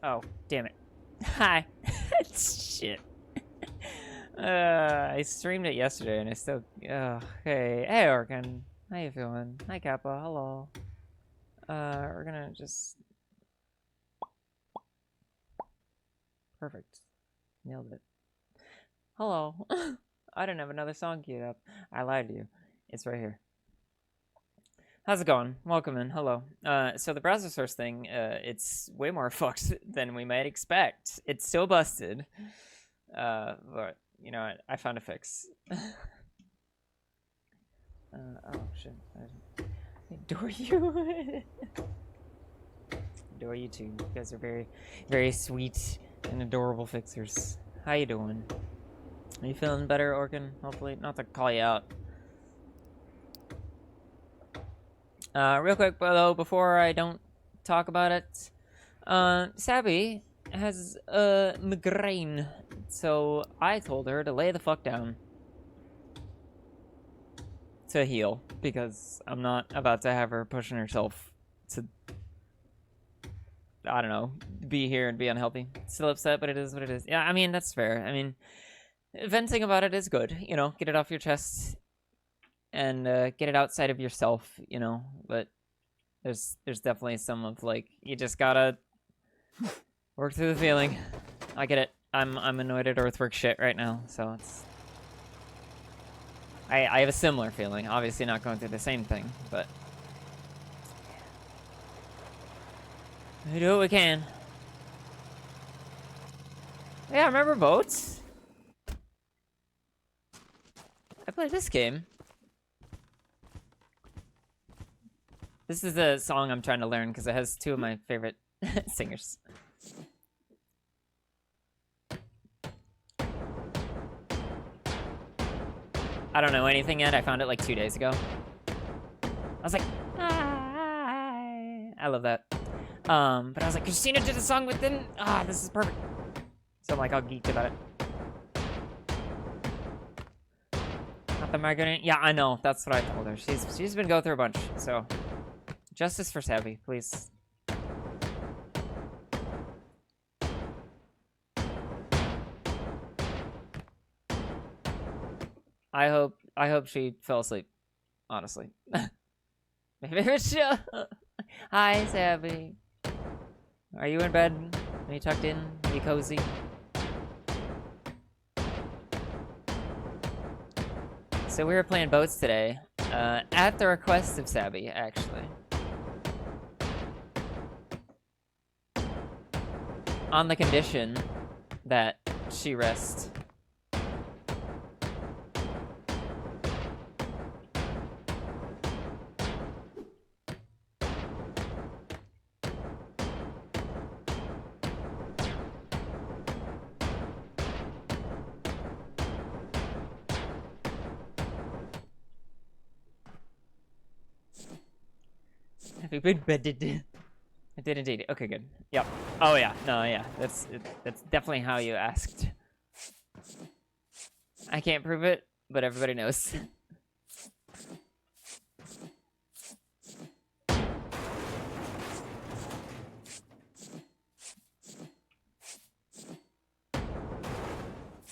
Oh, damn it. Hi. Shit. I streamed it yesterday and I still. Hey, Orkin. How you feeling? Hi, Kappa. Hello. We're gonna just. Perfect. Nailed it. Hello. I didn't have another song queued up. I lied to you. It's right here. How's it going? Welcome in. Hello. So the browser source thing, it's way more fucked than we might expect. It's still busted. But you know what? I found a fix. Oh shit. I adore you. Adore you too. You guys are very, very sweet and adorable fixers. How you doing? Are you feeling better, Orkin? Hopefully, not to call you out. Real quick, though, before I don't talk about it, Sabi has a migraine, so I told her to lay the fuck down to heal, because I'm not about to have her pushing herself to, I don't know, be here and be unhealthy. Still upset, but it is what it is. Yeah, I mean, that's fair. I mean, venting about it is good, you know, get it off your chest and get it outside of yourself, you know, but there's definitely some of, like, you just gotta work through the feeling. I get it. I'm annoyed at earthwork shit right now, so it's... I have a similar feeling. Obviously not going through the same thing, but... we do what we can. Yeah, remember boats? I played this game. This is a song I'm trying to learn because it has two of my favorite singers. I don't know anything yet. I found it like 2 days ago. I was like, I love that. But I was like, Christina did a song with them. This is perfect. So I'm like, I'll geek about it. Not the margarine. Yeah, I know. That's what I told her. She's been going through a bunch. So justice for Sabi, please. I hope she fell asleep. Honestly. Maybe she'll... Hi, Sabi. Are you in bed? Are you tucked in? Are you cozy? So we were playing boats today, at the request of Sabi, actually. On the condition that she rest. Have you been bedded? I did indeed. Okay, good. Yep. Oh yeah. No, yeah. That's definitely how you asked. I can't prove it, but everybody knows.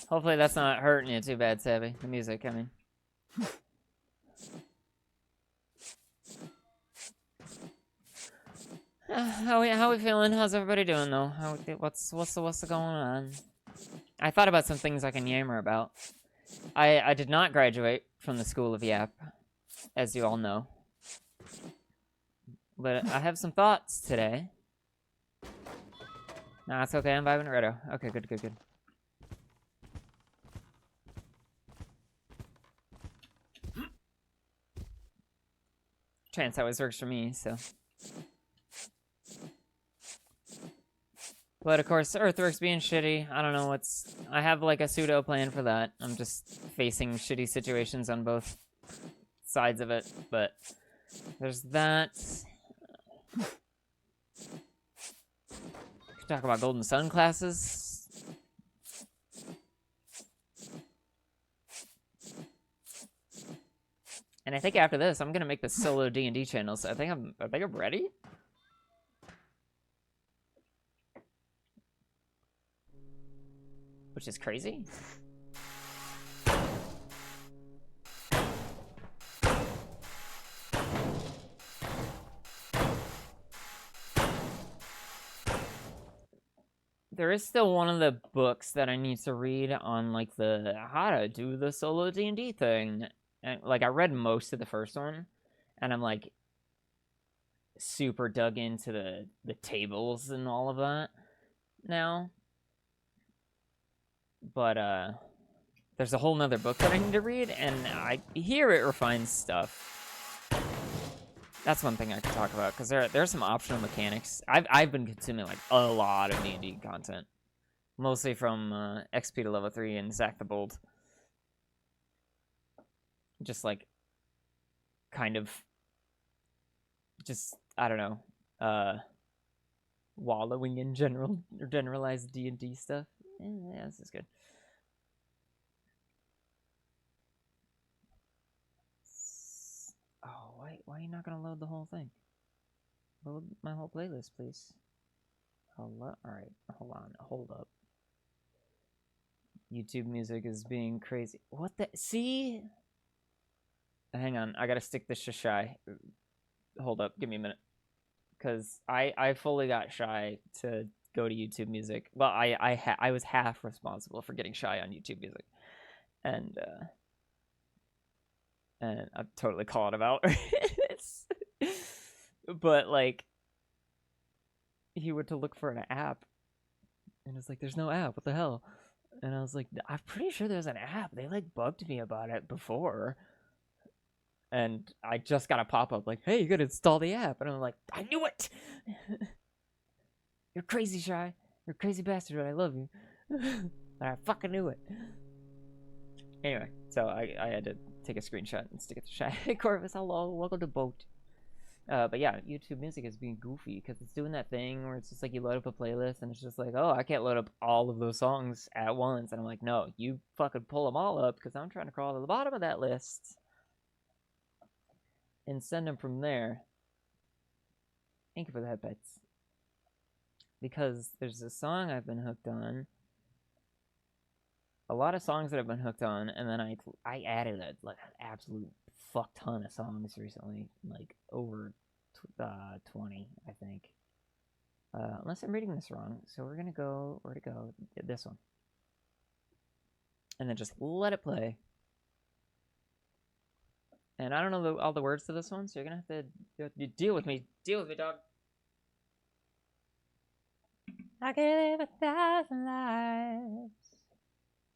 Hopefully that's not hurting you too bad, Sabi. The music, I mean. How we feeling? How's everybody doing though? What's going on? I thought about some things I can yammer about. I did not graduate from the School of Yap, as you all know. But I have some thoughts today. Nah, it's okay. I'm vibing Redo. Okay, good. Chance always works for me, so. But of course, Earthworks being shitty, I don't know what's... I have like a pseudo plan for that. I'm just facing shitty situations on both sides of it, but there's that. Talk about Golden Sun classes. And I think after this, I'm gonna make the solo D&D channel, so I think I'm ready. which is crazy. There is still one of the books that I need to read on, like, the how to do the solo D&D thing. And, like, I read most of the first one, and I'm, like, super dug into the tables and all of that now. But, there's a whole nother book that I need to read, and I hear it refines stuff. That's one thing I could talk about, because there's some optional mechanics. I've been consuming, like, a lot of D&D content. Mostly from XP to level 3 and Zach the Bold. Just, like, kind of... just, I don't know, wallowing in generalized D&D stuff. Yeah, this is good. Oh, why are you not gonna load the whole thing? Load my whole playlist, please. Alright, hold up. YouTube music is being crazy. What the? See? Hang on, I gotta stick this to Shy. Hold up, give me a minute. Because I fully got Shy to go to YouTube music. Well, I was half responsible for getting Shy on YouTube music. And I'm totally calling him out. But, like, he went to look for an app. And it's like, there's no app, what the hell? And I was like, I'm pretty sure there's an app. They, like, bugged me about it before. And I just got a pop-up like, hey, you gotta install the app. And I'm like, I knew it! You're crazy, Shy. You're a crazy bastard, but I love you. I fucking knew it. Anyway, so I had to take a screenshot and stick it to Shy. Hey, Corvus, hello. Welcome to Boat. But yeah, YouTube Music is being goofy because it's doing that thing where it's just like you load up a playlist and it's just like, oh, I can't load up all of those songs at once. And I'm like, no, you fucking pull them all up because I'm trying to crawl to the bottom of that list and send them from there. Thank you for the head pets. Because there's a song I've been hooked on. A lot of songs that I've been hooked on, and then I added an absolute fuck ton of songs recently, like over 20, I think. Unless I'm reading this wrong, so we're gonna go where to go? This one, and then just let it play. And I don't know all the words to this one, so you're gonna have to deal with me. Deal with me, dog. I could live 1,000 lives.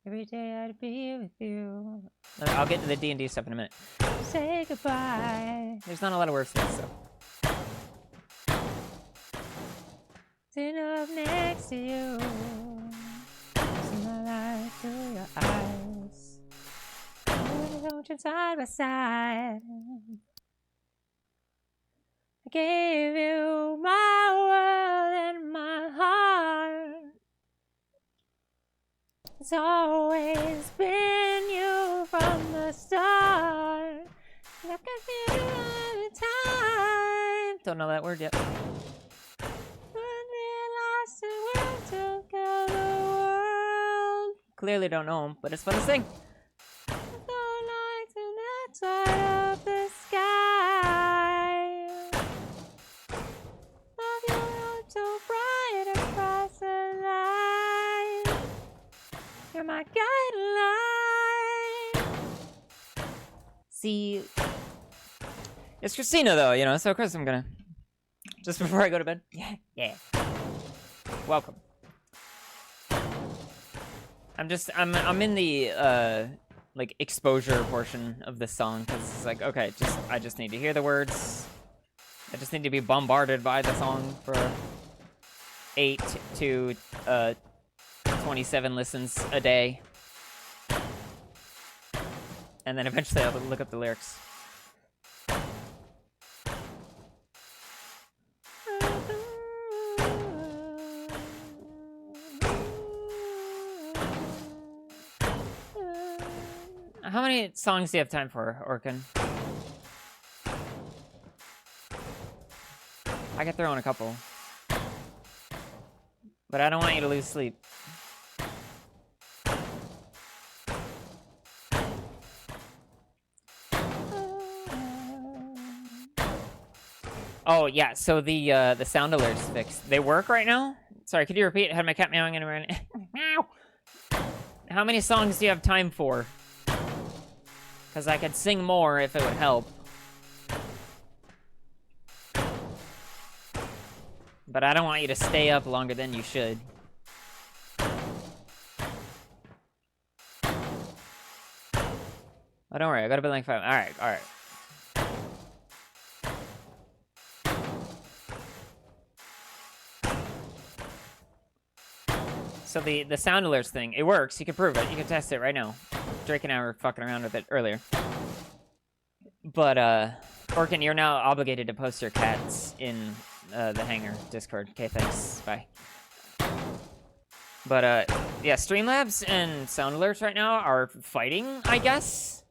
Every day I'd be with you. I'll get to the D&D stuff in a minute. Say goodbye. There's not a lot of words to this, so. Sitting up next to you. See my life through your eyes. Hold you side by side. I gave you my world and my heart. It's always been you from the start. And I can feel it all the time. Don't know that word yet. Clearly don't know them, but it's fun to sing. Side of the sky. Love your heart so bright across the line. You're my guideline. See, it's Christina though, you know, so of course I'm gonna, just before I go to bed. Yeah. Welcome. I'm in the like exposure portion of this song because it's like, okay, I just need to hear the words. I just need to be bombarded by the song for 8 to 27 listens a day, and then eventually I'll look up the lyrics. How many songs do you have time for, Orkin? I could throw in a couple. But I don't want you to lose sleep. Oh yeah, so the sound alerts fixed. They work right now? Sorry, could you repeat? I had my cat meowing in around. Meow. How many songs do you have time for? Because I could sing more if it would help. But I don't want you to stay up longer than you should. Oh, don't worry, I got a bit like 5. Alright, alright. So the sound alerts thing, it works. You can prove it. You can test it right now. Drake and I were fucking around with it earlier. But, Orkin, you're now obligated to post your cats in the hangar Discord. Okay, thanks. Bye. But, yeah, Streamlabs and sound alerts right now are fighting, I guess.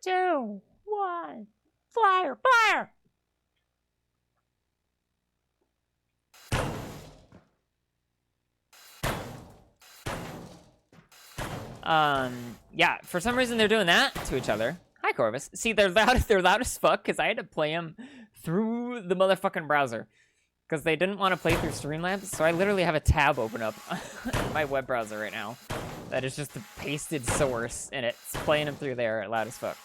2, 1, fire, fire! Yeah, for some reason they're doing that to each other. Hi, Corvus. See, they're loud as fuck because I had to play them through the motherfucking browser. Because they didn't want to play through Streamlabs, so I literally have a tab open up in my web browser right now. That is just a pasted source, and it's playing them through there loud as fuck.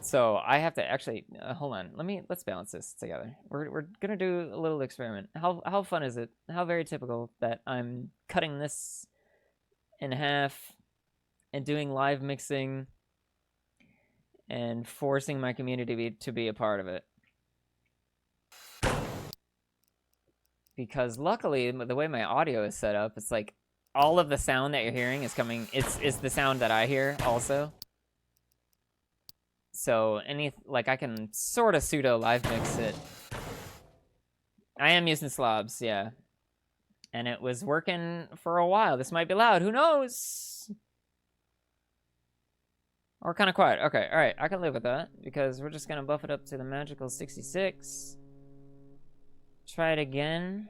So I have to actually, hold on, let's balance this together. We're gonna do a little experiment. How fun is it? How very typical that I'm cutting this in half and doing live mixing and forcing my community to be a part of it. Because luckily, the way my audio is set up, it's like all of the sound that you're hearing is coming, it's the sound that I hear also. So I can sort of pseudo live mix it. I am using slobs, yeah. And it was working for a while. This might be loud, who knows? Or kind of quiet. Okay, all right, I can live with that because we're just gonna buff it up to the magical 66. Try it again.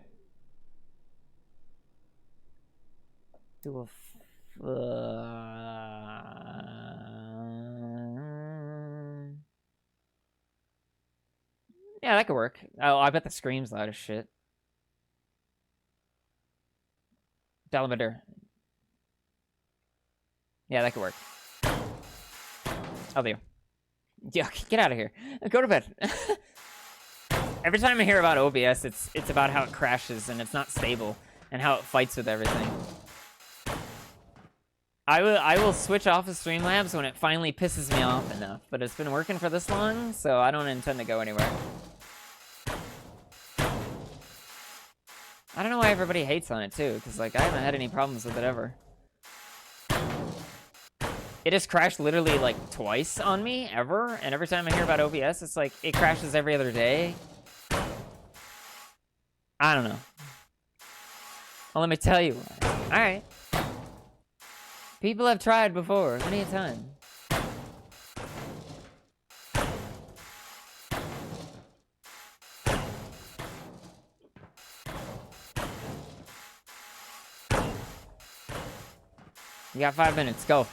Do a yeah, that could work. Oh, I bet the scream's loud as shit. Dalamadur. Yeah, that could work. I'll do. Yeah, get out of here. Go to bed. Every time I hear about OBS, it's about how it crashes and it's not stable and how it fights with everything. I will switch off of Streamlabs when it finally pisses me off enough, but it's been working for this long, so I don't intend to go anywhere. I don't know why everybody hates on it too, because like I haven't had any problems with it ever. It has crashed literally like twice on me ever, and every time I hear about OBS, it's like it crashes every other day. I don't know. Well, let me tell you why. All right. People have tried before, many a time. You got 5 minutes, go.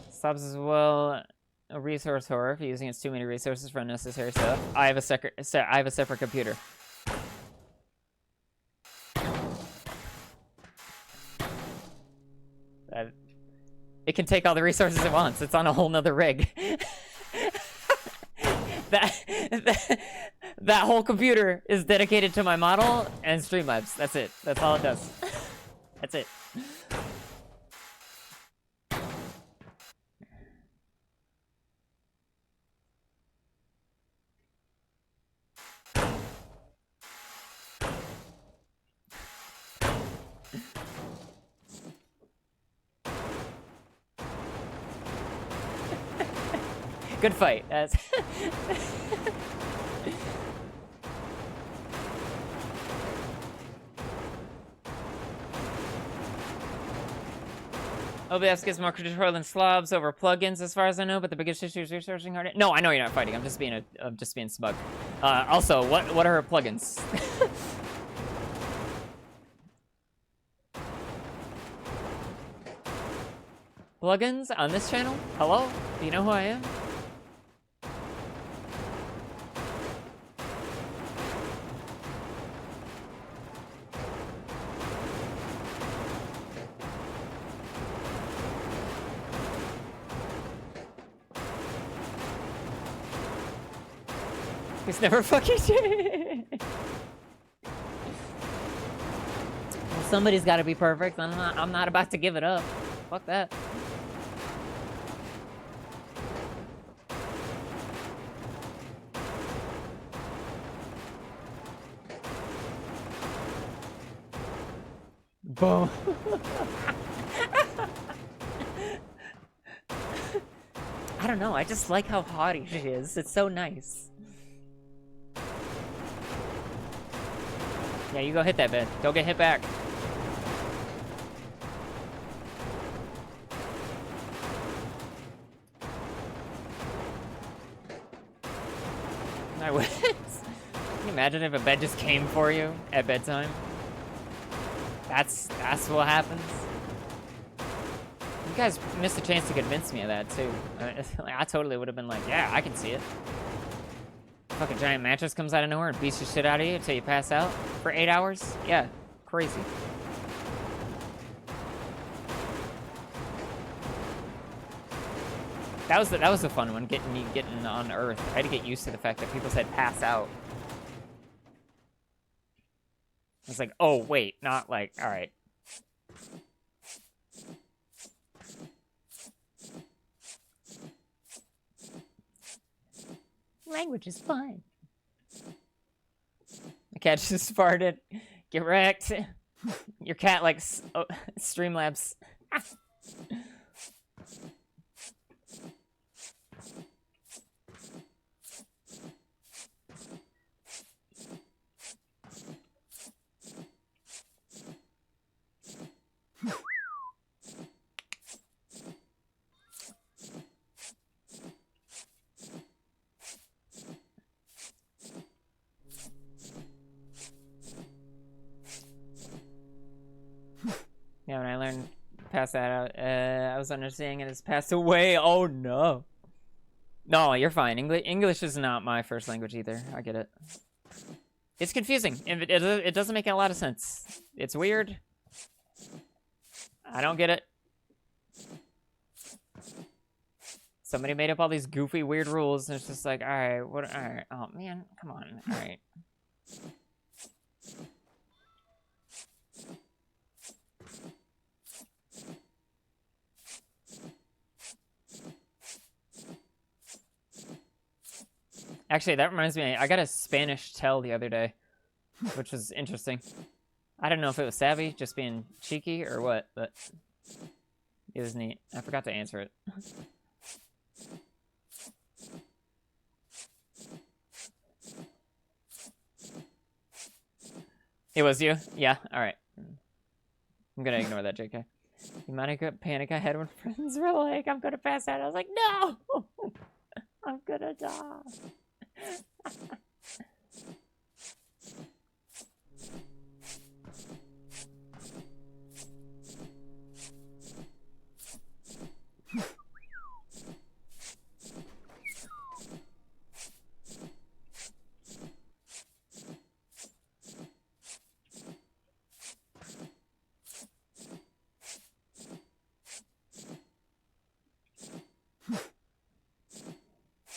Stops as well a resource whore if you're using its too many resources for unnecessary stuff. I have a separate computer. It can take all the resources it wants. It's on a whole nother rig. that whole computer is dedicated to my model and Streamlabs. That's it. That's all it does. That's it. Good fight. OBS gives more control than slobs over plugins, as far as I know. But the biggest issue is researching hard. No, I know you're not fighting. I'm just being smug. Also, what are her plugins? Plugins on this channel? Hello? Do you know who I am? He's never fucking shit. Well, somebody's got to be perfect. I'm not about to give it up. Fuck that. Boom. I don't know. I just like how haughty she is. It's so nice. Yeah, you go hit that bed. Don't get hit back. I would. Can you imagine if a bed just came for you at bedtime? That's what happens. You guys missed a chance to convince me of that too. I totally would have been like, yeah, I can see it. Fucking giant mattress comes out of nowhere and beats the shit out of you until you pass out for 8 hours. Yeah, crazy. That was the fun one, getting on Earth. I had to get used to the fact that people said pass out. I was like, oh wait, not like, all right. Language is fun. The cat just farted. Get wrecked. Your cat likes Streamlabs. Yeah, when I learned pass that out, I was understanding it as passed away. Oh no. No, you're fine. English is not my first language either. I get it. It's confusing. It doesn't make a lot of sense. It's weird. I don't get it. Somebody made up all these goofy, weird rules, and it's just like, all right, what? All right, oh man, come on, all right. Actually, that reminds me, I got a Spanish tell the other day, which was interesting. I don't know if it was Sabi just being cheeky or what, but it was neat. I forgot to answer it. It was you? Yeah, alright. I'm gonna ignore that, JK. The amount of panic I had when friends were like, I'm gonna pass out. I was like, no! I'm gonna die.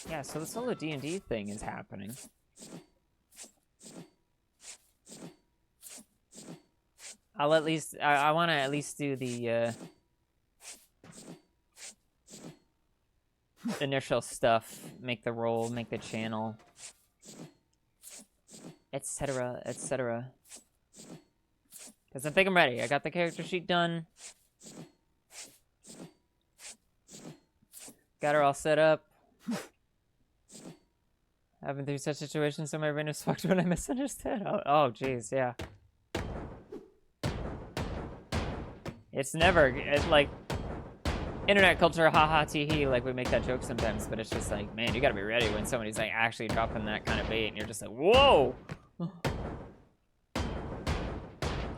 Yeah, so the solo D&D thing is happening. I'll at least, I want to at least do the initial stuff, make the roll, make the channel, etc., etc. Because I think I'm ready. I got the character sheet done. Got her all set up. I've been through such situations, so my brain was fucked when I misunderstood. Oh, jeez, yeah. It's never, like, internet culture, haha, tee-hee, like, we make that joke sometimes, but it's just like, man, you gotta be ready when somebody's, like, actually dropping that kind of bait, and you're just like, whoa!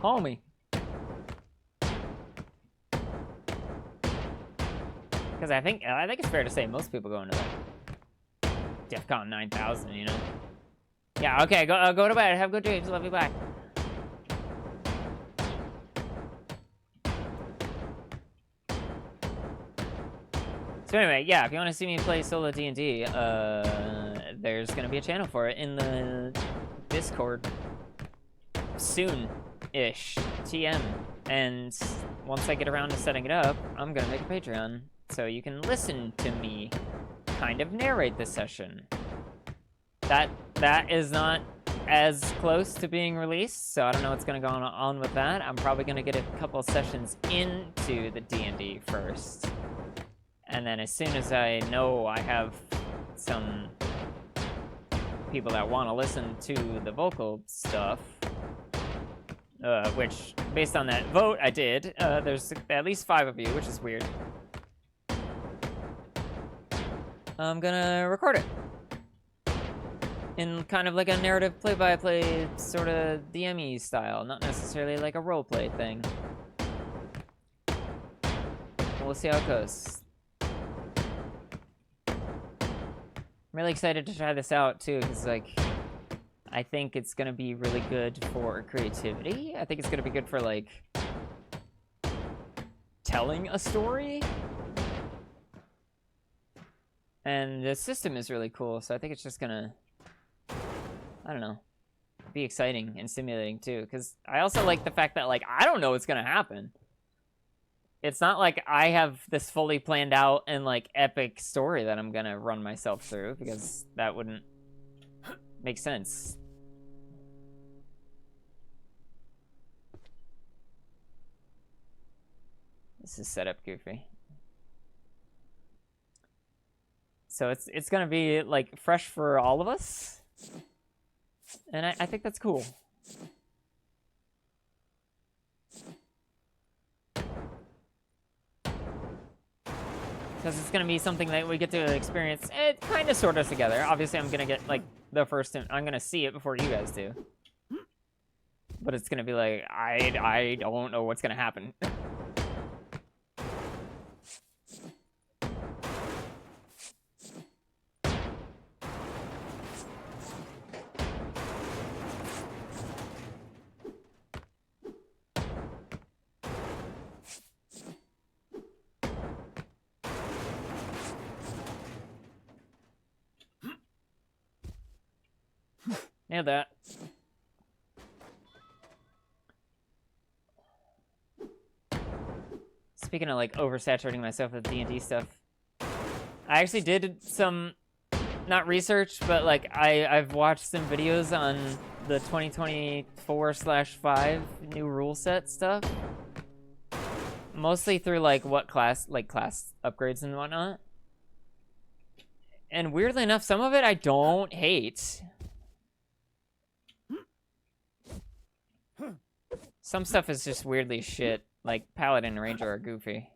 Homie. Because I think it's fair to say most people go into, like, DEFCON 9000, you know? Yeah, okay, go to bed. Have good dreams. Love you, bye. So anyway, yeah, if you want to see me play solo D&D, there's gonna be a channel for it in the Discord soon-ish, TM. And once I get around to setting it up, I'm gonna make a Patreon so you can listen to me kind of narrate the session. That is not as close to being released, so I don't know what's gonna go on with that. I'm probably gonna get a couple sessions into the D&D first. And then as soon as I know I have some people that want to listen to the vocal stuff, which, based on that vote I did, there's at least 5 of you, which is weird. I'm gonna record it in kind of like a narrative play-by-play sort of DME style, not necessarily like a roleplay thing. We'll see how it goes. I'm really excited to try this out too, because like, I think it's gonna be really good for creativity. I think it's gonna be good for like telling a story. And the system is really cool, so I think it's just gonna, I don't know, be exciting and stimulating too. Because I also like the fact that like, I don't know what's gonna happen. It's not like I have this fully planned out and like epic story that I'm gonna run myself through, because that wouldn't make sense. This is set up goofy. So it's gonna be like fresh for all of us. And I think that's cool. Because it's going to be something that we get to experience, kind of sort of together. Obviously, I'm going to get, like, the first... I'm going to see it before you guys do. But it's going to be like, I don't know what's going to happen. Nailed that. Speaking of like oversaturating myself with D&D stuff, I actually did some, not research, but like I've watched some videos on the 2024/5 new rule set stuff. Mostly through like class upgrades and whatnot. And weirdly enough, some of it I don't hate. Some stuff is just weirdly shit, like Paladin and Ranger are goofy.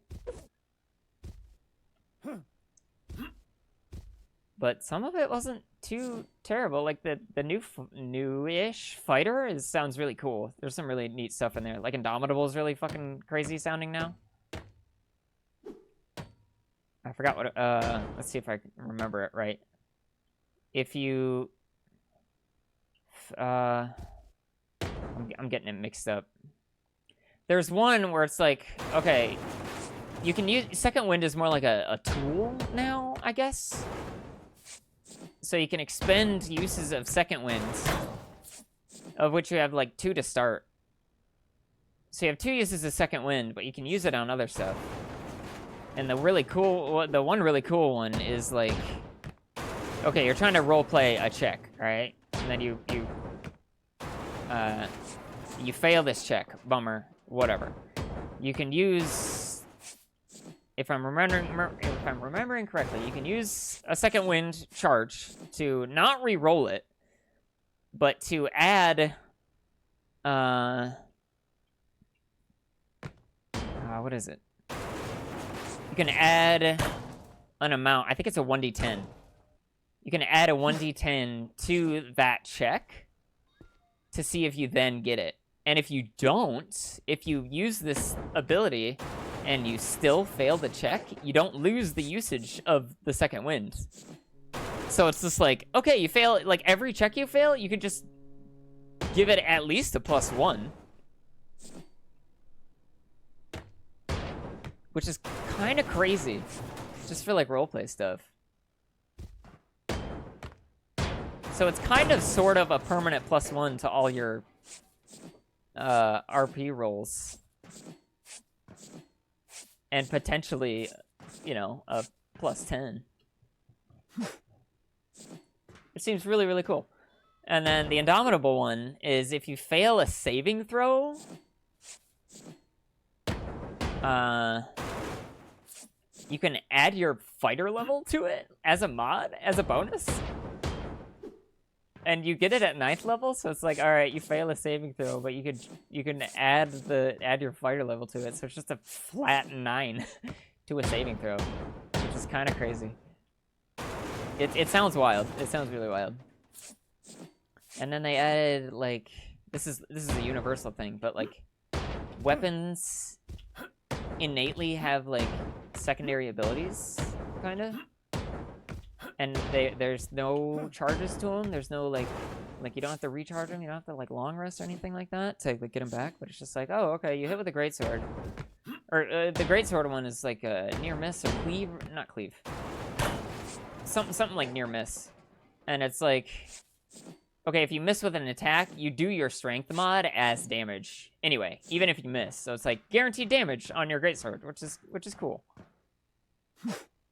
But some of it wasn't too terrible. Like the new-ish fighter sounds really cool. There's some really neat stuff in there. Like Indomitable is really fucking crazy sounding now. I forgot what, let's see if I can remember it right. If you, I'm getting it mixed up. There's one where it's like, okay, you can use, Second Wind is more like a tool now, I guess. So you can expend uses of Second Wind, of which you have like 2 to start. So you have 2 uses of Second Wind, but you can use it on other stuff. And the one really cool one is like, okay, you're trying to roleplay a check, right? And then you fail this check, bummer, whatever. You can use, if I'm remembering correctly, you can use a Second Wind charge to not re-roll it, but to add, what is it? You can add an amount. I think it's a 1d10. You can add a 1d10 to that check to see if you then get it. And if you don't, if you use this ability and you still fail the check, you don't lose the usage of the Second Wind. So it's just like, okay, you fail, like every check you fail, you can just give it at least a +1. Which is kind of crazy, just for like roleplay stuff. So it's kind of sort of a permanent +1 to all your RP rolls. And potentially, you know, a +10. It seems really, really cool. And then the Indomitable one is if you fail a saving throw, you can add your fighter level to it as a mod, as a bonus. And you get it at 9th level, so it's like, all right, you fail a saving throw, but you can add your fighter level to it, so it's just a flat 9 to a saving throw, which is kind of crazy. It sounds wild. It sounds really wild. And then they added, like, this is a universal thing, but like weapons innately have like secondary abilities, kind of. And there's no charges to them. There's no like you don't have to recharge them. You don't have to like long rest or anything like that to like, get them back. But it's just like, oh, okay, you hit with a greatsword, or the greatsword one is like a near miss or cleave, not cleave, something like near miss, and it's like, okay, if you miss with an attack, you do your strength mod as damage anyway, even if you miss. So it's like guaranteed damage on your greatsword, which is cool.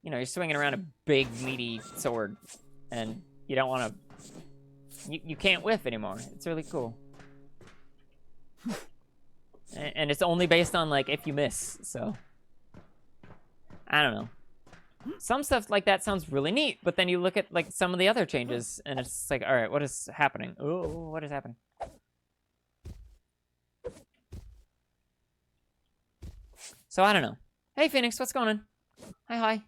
You know, you're swinging around a big, meaty sword, and you don't want to... You can't whiff anymore. It's really cool. And it's only based on, like, if you miss, so... I don't know. Some stuff like that sounds really neat, but then you look at, like, some of the other changes, and it's like, alright, what is happening? Oh, what is happening? So, I don't know. Hey, Phoenix, what's going on? Hi.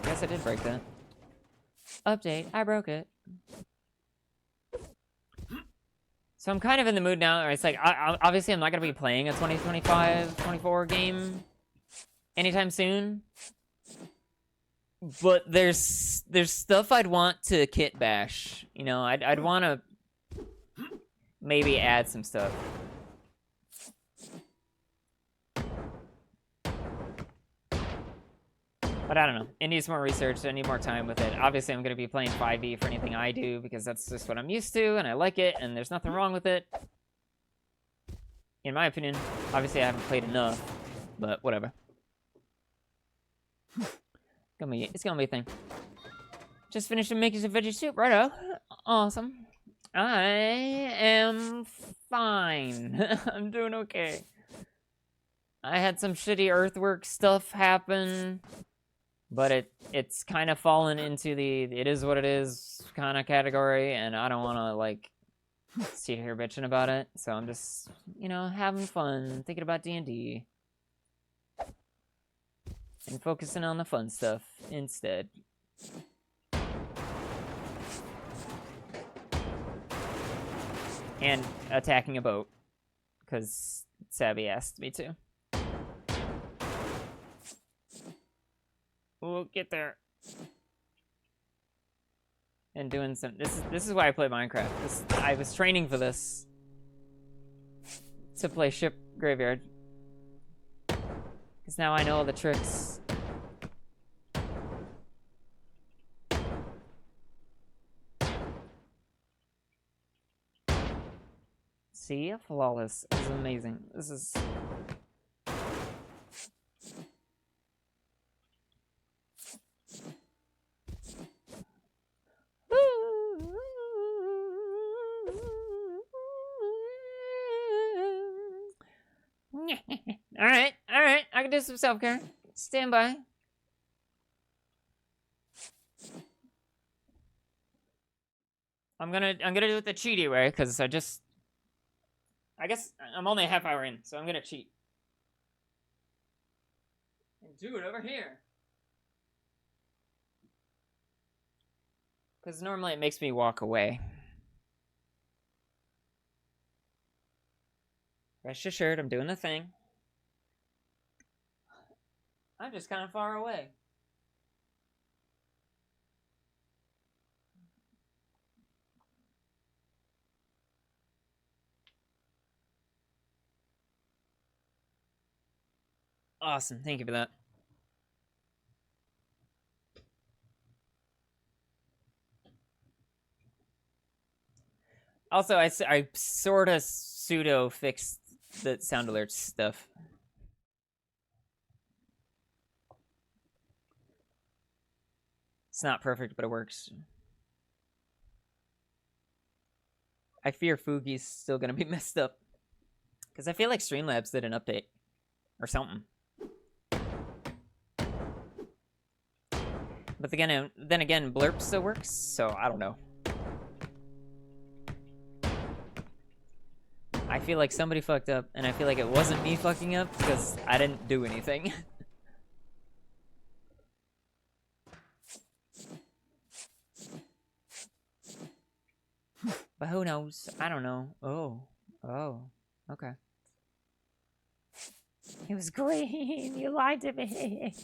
Guess I did break that. Update, I broke it. So I'm kind of in the mood now. It's like, obviously I'm not going to be playing a 2025-24 game anytime soon. But there's stuff I'd want to kit bash. You know, I'd want to maybe add some stuff. But I don't know. It needs more research. I need more time with it. Obviously, I'm going to be playing 5e for anything I do because that's just what I'm used to, and I like it, and there's nothing wrong with it. In my opinion. Obviously, I haven't played enough, but whatever. It's gonna be a thing. Just finished making some veggie soup, righto. Awesome. I am fine. I'm doing okay. I had some shitty earthwork stuff happen. But it's kind of fallen into the it is what it is kind of category, and I don't want to, like, sit here bitching about it. So I'm just, you know, having fun, thinking about D&D. And focusing on the fun stuff instead. And attacking a boat. Because Sabi asked me to. We'll get there. And doing some... This is why I play Minecraft. I was training for this. To play Ship Graveyard. Because now I know all the tricks. See? Flawless. This is amazing. This is... Alright. I can do some self-care. Stand by. I'm gonna do it the cheaty way, because I guess I'm only a half hour in, so I'm gonna cheat. And do it over here. Because normally it makes me walk away. Rest assured, I'm doing the thing. I'm just kind of far away. Awesome. Thank you for that. Also, I sort of pseudo fixed the sound alerts stuff. It's not perfect, but it works. I fear Fugi's still gonna be messed up. Because I feel like Streamlabs did an update. Or something. But then again, Blurp still works, so I don't know. I feel like somebody fucked up, and I feel like it wasn't me fucking up because I didn't do anything. But who knows? I don't know. Oh, okay. It was green. You lied to me.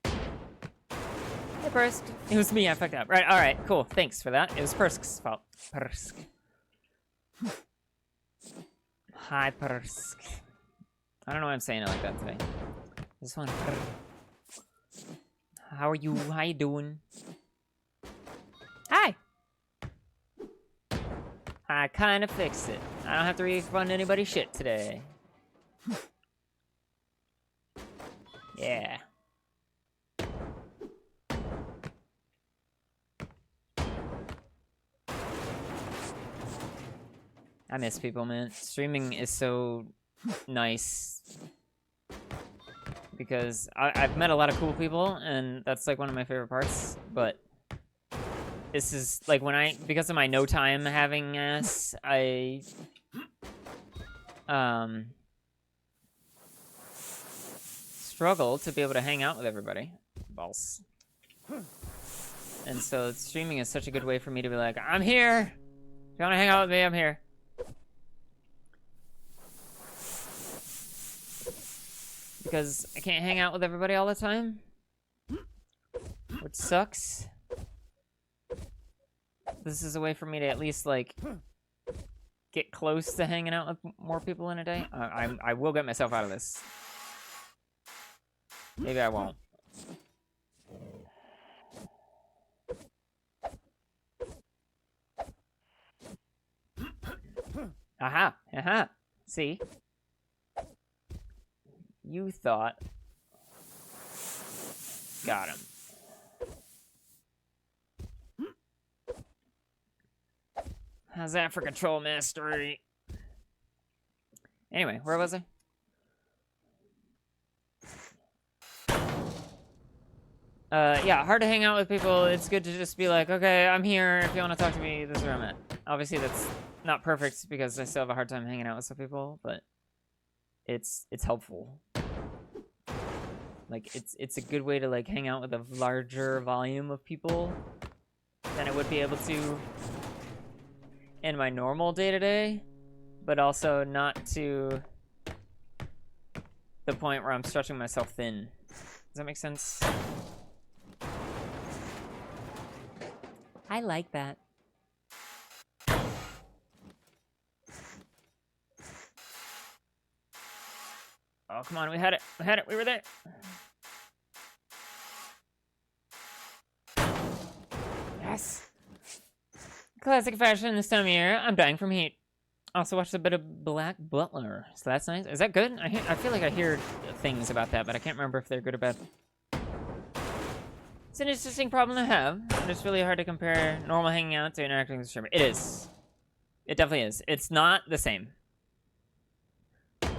Hey, Persk. It was me. I fucked up. Right. All right. Cool. Thanks for that. It was Persk's fault. Persk. Hi, Persk. I don't know why I'm saying it like that today. This one. How are you? How you doing? Hi. I kind of fixed it. I don't have to refund anybody's shit today. Yeah. I miss people, man. Streaming is so nice. Because I've met a lot of cool people, and that's like one of my favorite parts, but this is like when because of my no time having ass, I struggle to be able to hang out with everybody. Balls. And so streaming is such a good way for me to be like, I'm here! If you wanna hang out with me, I'm here. Because I can't hang out with everybody all the time. Which sucks. This is a way for me to at least, like, get close to hanging out with more people in a day. I will get myself out of this. Maybe I won't. Aha! Aha! See? You thought. Got him. How's that for control mastery? Anyway, where was I? Yeah, hard to hang out with people. It's good to just be like, okay, I'm here. If you want to talk to me, this is where I'm at. Obviously, that's not perfect because I still have a hard time hanging out with some people, but it's helpful. Like, it's a good way to, like, hang out with a larger volume of people than I would be able to in my normal day-to-day, but also not to the point where I'm stretching myself thin. Does that make sense? I like that. Oh, come on, we had it. We had it. We were there. Yes. Classic fashion this time of year. I'm dying from heat. Also watched a bit of Black Butler. So that's nice. Is that good? I feel like I hear things about that, but I can't remember if they're good or bad. It's an interesting problem to have. And it's really hard to compare normal hanging out to interacting with a streamer. It is. It definitely is. It's not the same.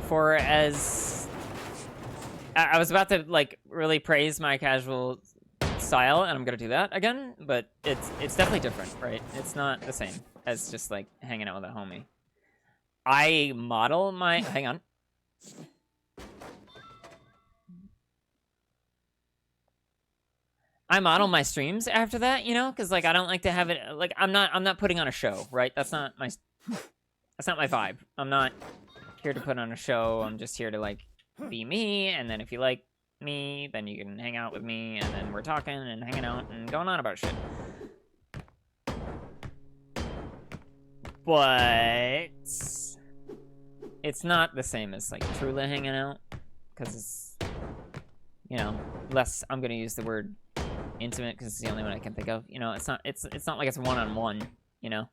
For as... I was about to, like, really praise my casual style, and I'm gonna do that again, but it's definitely different, right? It's not the same as just, like, hanging out with a homie. I model my... Hang on. I model my streams after that, you know? Because, like, I don't like to have it... Like, I'm not putting on a show, right? That's not my vibe. I'm not here to put on a show. I'm just here to, like, be me, and then if you like me, then you can hang out with me, and then we're talking and hanging out and going on about shit. But it's not the same as, like, truly hanging out, because it's, you know, less... I'm gonna use the word intimate because it's the only one I can think of. You know, it's not like it's one-on-one, you know?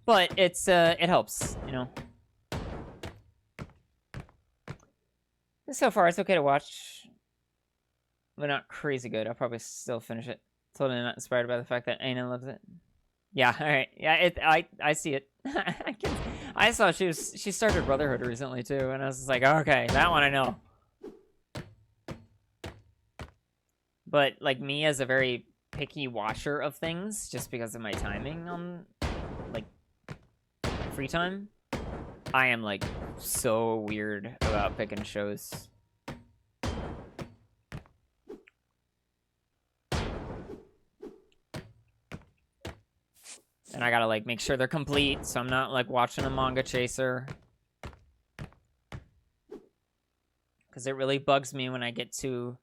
But it's it helps, you know. So far, it's okay to watch, but not crazy good. I'll probably still finish it. Totally not inspired by the fact that Aina loves it. Yeah, all right. Yeah, I see it. I saw she started Brotherhood recently too, and I was just like, okay, that one I know. But like me as a very picky watcher of things, just because of my timing on like free time, I am like so weird about picking shows. And I gotta like make sure they're complete, so I'm not like watching a manga chaser. Because it really bugs me when I get to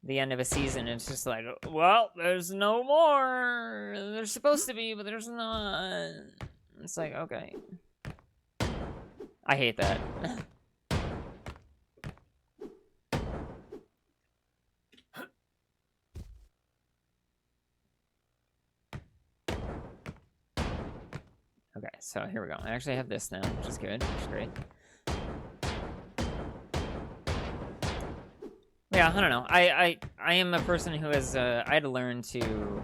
the end of a season. It's just like, well, there's no more. There's supposed to be, but there's not. It's like, okay. I hate that. Okay, so here we go. I actually have this now, which is good, which is great. Yeah, I don't know. I am a person who has I had to learn to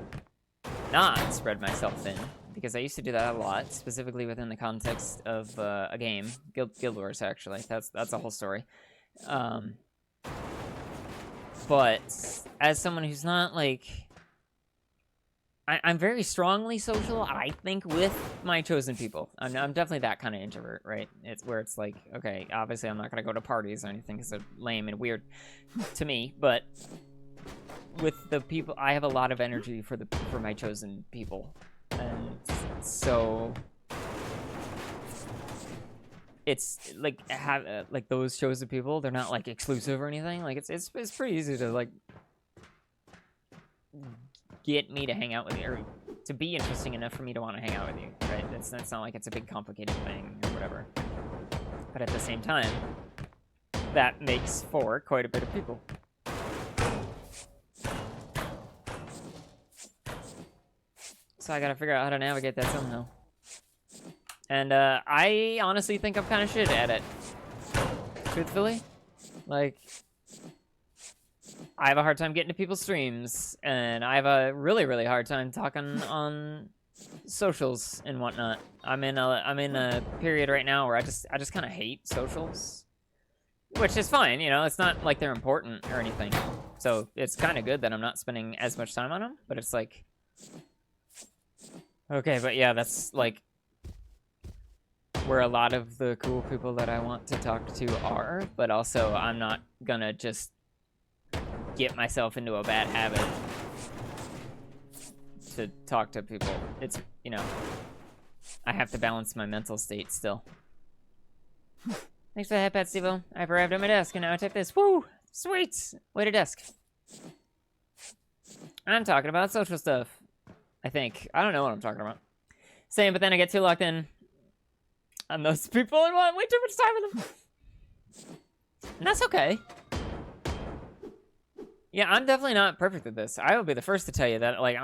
not spread myself thin, because I used to do that a lot, specifically within the context of a game, Guild Wars. Actually, that's a whole story. But as someone who's not like, I'm very strongly social, I think, with my chosen people. I'm definitely that kind of introvert, right? It's where it's like, okay, obviously I'm not going to go to parties or anything because they're lame and weird to me, but with the people, I have a lot of energy for my chosen people. And so it's like like those chosen people, they're not like exclusive or anything. Like it's pretty easy to like get me to hang out with you, or to be interesting enough for me to want to hang out with you, right? It's not like it's a big complicated thing or whatever. But at the same time, that makes for quite a bit of people. So I gotta figure out how to navigate that somehow. And I honestly think I'm kind of shit at it. Truthfully. Like, I have a hard time getting to people's streams, and I have a really, really hard time talking on socials and whatnot. I'm in a period right now where I just kind of hate socials, which is fine, you know. It's not like they're important or anything, so it's kind of good that I'm not spending as much time on them. But it's like, okay, but yeah, that's like where a lot of the cool people that I want to talk to are. But also, I'm not gonna just get myself into a bad habit to talk to people. It's, you know, I have to balance my mental state still. Thanks for the head pat, Steve-O. I've arrived at my desk and now I type this. Woo! Sweet! Way to desk. I'm talking about social stuff, I think. I don't know what I'm talking about. Same, but then I get too locked in on those people and want way too much time with them. And that's okay. Yeah, I'm definitely not perfect at this. I will be the first to tell you that, like,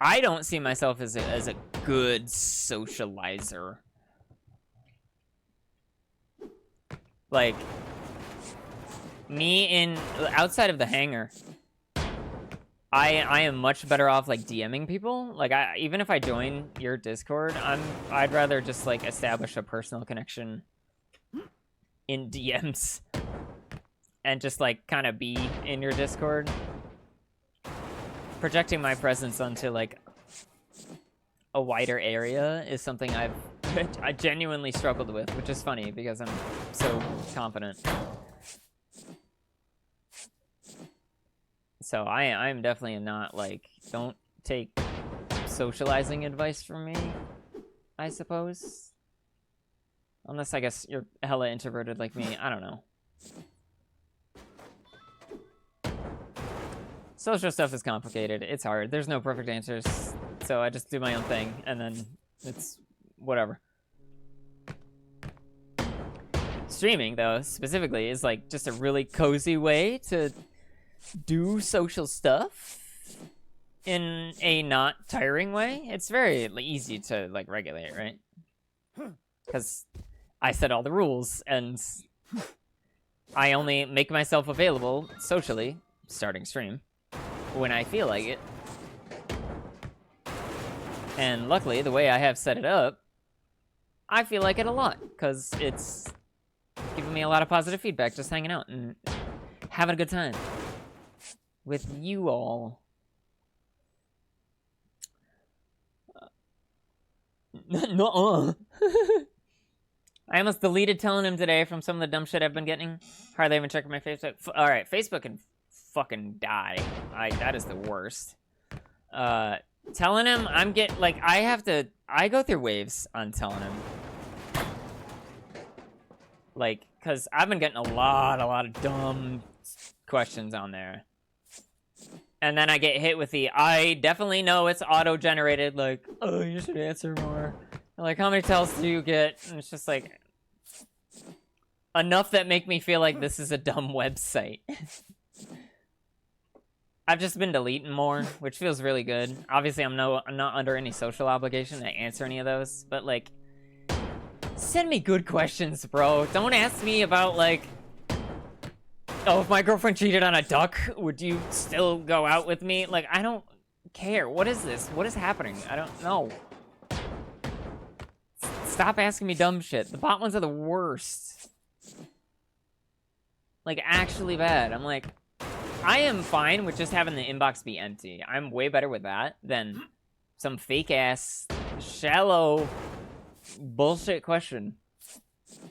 I don't see myself as a good socializer. Like, me outside of the hangar, I am much better off like DMing people. Like, even if I join your Discord, I'd rather just like establish a personal connection in DMs. And just, like, kind of be in your Discord. Projecting my presence onto, like, a wider area is something I genuinely struggled with, which is funny because I'm so confident. So I'm definitely not, like, don't take socializing advice from me, I suppose. Unless, I guess, you're hella introverted like me. I don't know. Social stuff is complicated. It's hard. There's no perfect answers. So I just do my own thing, and then it's whatever. Streaming, though, specifically, is like just a really cozy way to do social stuff. in a not tiring way. It's very easy to like regulate, right? Because I set all the rules and I only make myself available socially starting stream when I feel like it. And luckily, the way I have set it up, I feel like it a lot because it's giving me a lot of positive feedback just hanging out and having a good time with you all. Nuh-uh. I almost deleted telling him today from some of the dumb shit I've been getting. Hardly even checking my Facebook. Alright, Facebook can fucking die. That is the worst. Telling him I'm I go through waves on telling him. Like, cause I've been getting a lot of dumb questions on there. And then I get hit with the, I definitely know it's auto-generated, like, oh, you should answer more. Like, how many tells do you get? And it's just like, enough that make me feel like this is a dumb website. I've just been deleting more, which feels really good. Obviously, I'm not under any social obligation to answer any of those, but like, send me good questions, bro. Don't ask me about like, oh, if my girlfriend cheated on a duck, would you still go out with me? Like, I don't care. What is this? What is happening? I don't know. Stop asking me dumb shit. The bot ones are the worst. Like, actually bad. I'm like, I am fine with just having the inbox be empty. I'm way better with that than some fake-ass, shallow bullshit question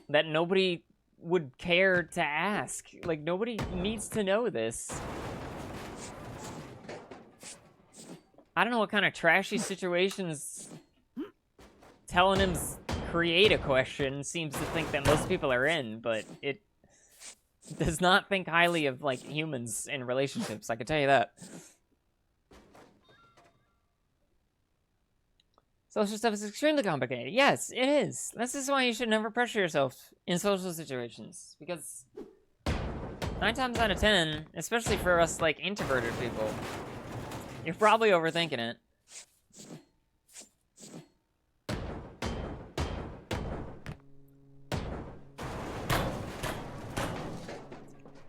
that nobody would care to ask. Like, nobody needs to know this. I don't know what kind of trashy situations telling him create a question seems to think that most people are in, but it does not think highly of, like, humans in relationships, I can tell you that. Social stuff is extremely complicated. Yes, it is. This is why you should never pressure yourself in social situations. Because 9 times out of 10, especially for us, like, introverted people, you're probably overthinking it.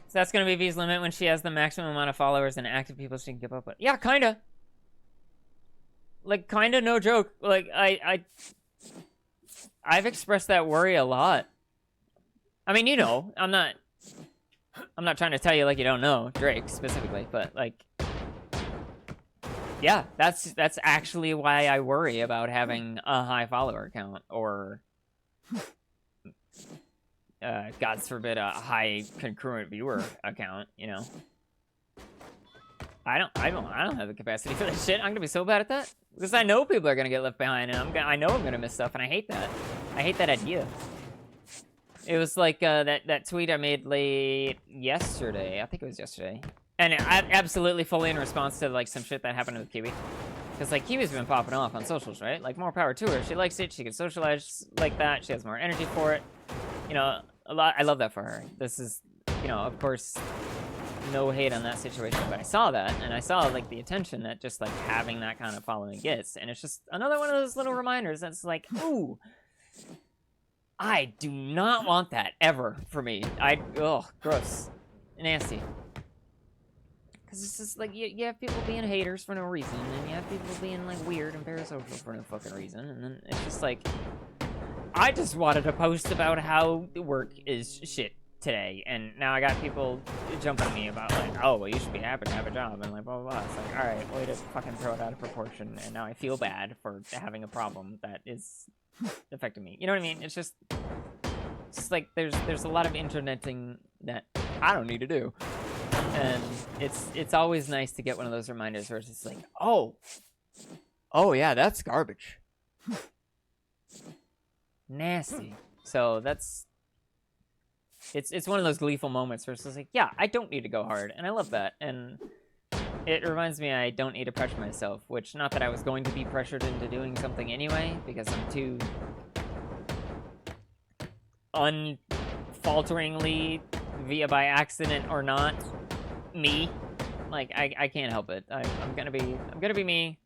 So that's gonna be V's limit when she has the maximum amount of followers and active people she can keep up with. Yeah, kinda. Like, kinda, no joke. Like, I've expressed that worry a lot. I mean, you know, I'm not trying to tell you like you don't know Drake specifically, but like, yeah, that's actually why I worry about having a high follower count or, God forbid, a high concurrent viewer account. You know, I don't have the capacity for that shit. I'm gonna be so bad at that. Because I know people are gonna get left behind, and I know I'm gonna miss stuff, and I hate that. I hate that idea. It was like that tweet I made late yesterday. I think it was yesterday, and I absolutely fully in response to like some shit that happened with Kiwi. Because like Kiwi's been popping off on socials, right? Like more power to her. She likes it. She can socialize like that. She has more energy for it. You know, a lot. I love that for her. This is, you know, of course, no hate on that situation, but I saw that, and I saw like the attention that just like having that kind of following gets, and it's just another one of those little reminders that's like, ooh, I do not want that ever for me. Ugh, gross, nasty. Because it's just like you have people being haters for no reason, and you have people being like weird and parasocial for no fucking reason, and then it's just like, I just wanted to post about how work is shit today, and now I got people jumping at me about like, oh, well, you should be happy to have a job, and like, blah, blah, blah. It's like, all right, way to fucking throw it out of proportion, and now I feel bad for having a problem that is affecting me. You know what I mean? It's just like there's a lot of interneting that I don't need to do, and it's always nice to get one of those reminders where it's just like, oh yeah, that's garbage, nasty. So that's. It's one of those gleeful moments where it's just like, yeah, I don't need to go hard, and I love that, and it reminds me I don't need to pressure myself, which, not that I was going to be pressured into doing something anyway, because I'm too unfalteringly, via by accident or not, me, Like, I can't help it. I'm gonna be me.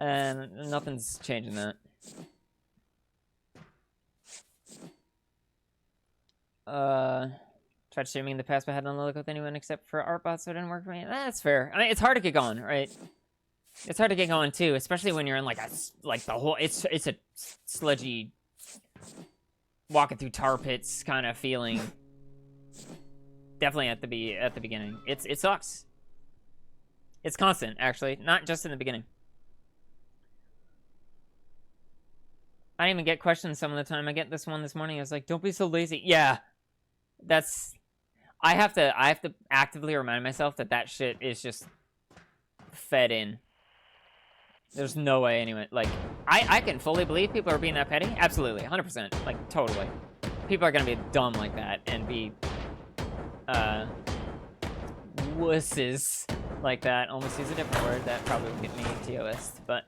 And nothing's changing that. Tried streaming in the past, but had no luck with anyone except for Artbot, so it didn't work for me. That's fair. I mean, it's hard to get going, right? It's hard to get going too, especially when you're in like the whole. It's a sludgy, walking through tar pits kind of feeling. Definitely at the beginning. It sucks. It's constant, actually, not just in the beginning. I didn't even get questions some of the time. I get this one this morning. I was like, "Don't be so lazy." Yeah, that's. I have to actively remind myself that shit is just fed in. There's no way anyone, like, I can fully believe people are being that petty. Absolutely, 100%, like, totally. People are gonna be dumb like that and be wusses like that. Almost use a different word that probably would get me TOS'd, but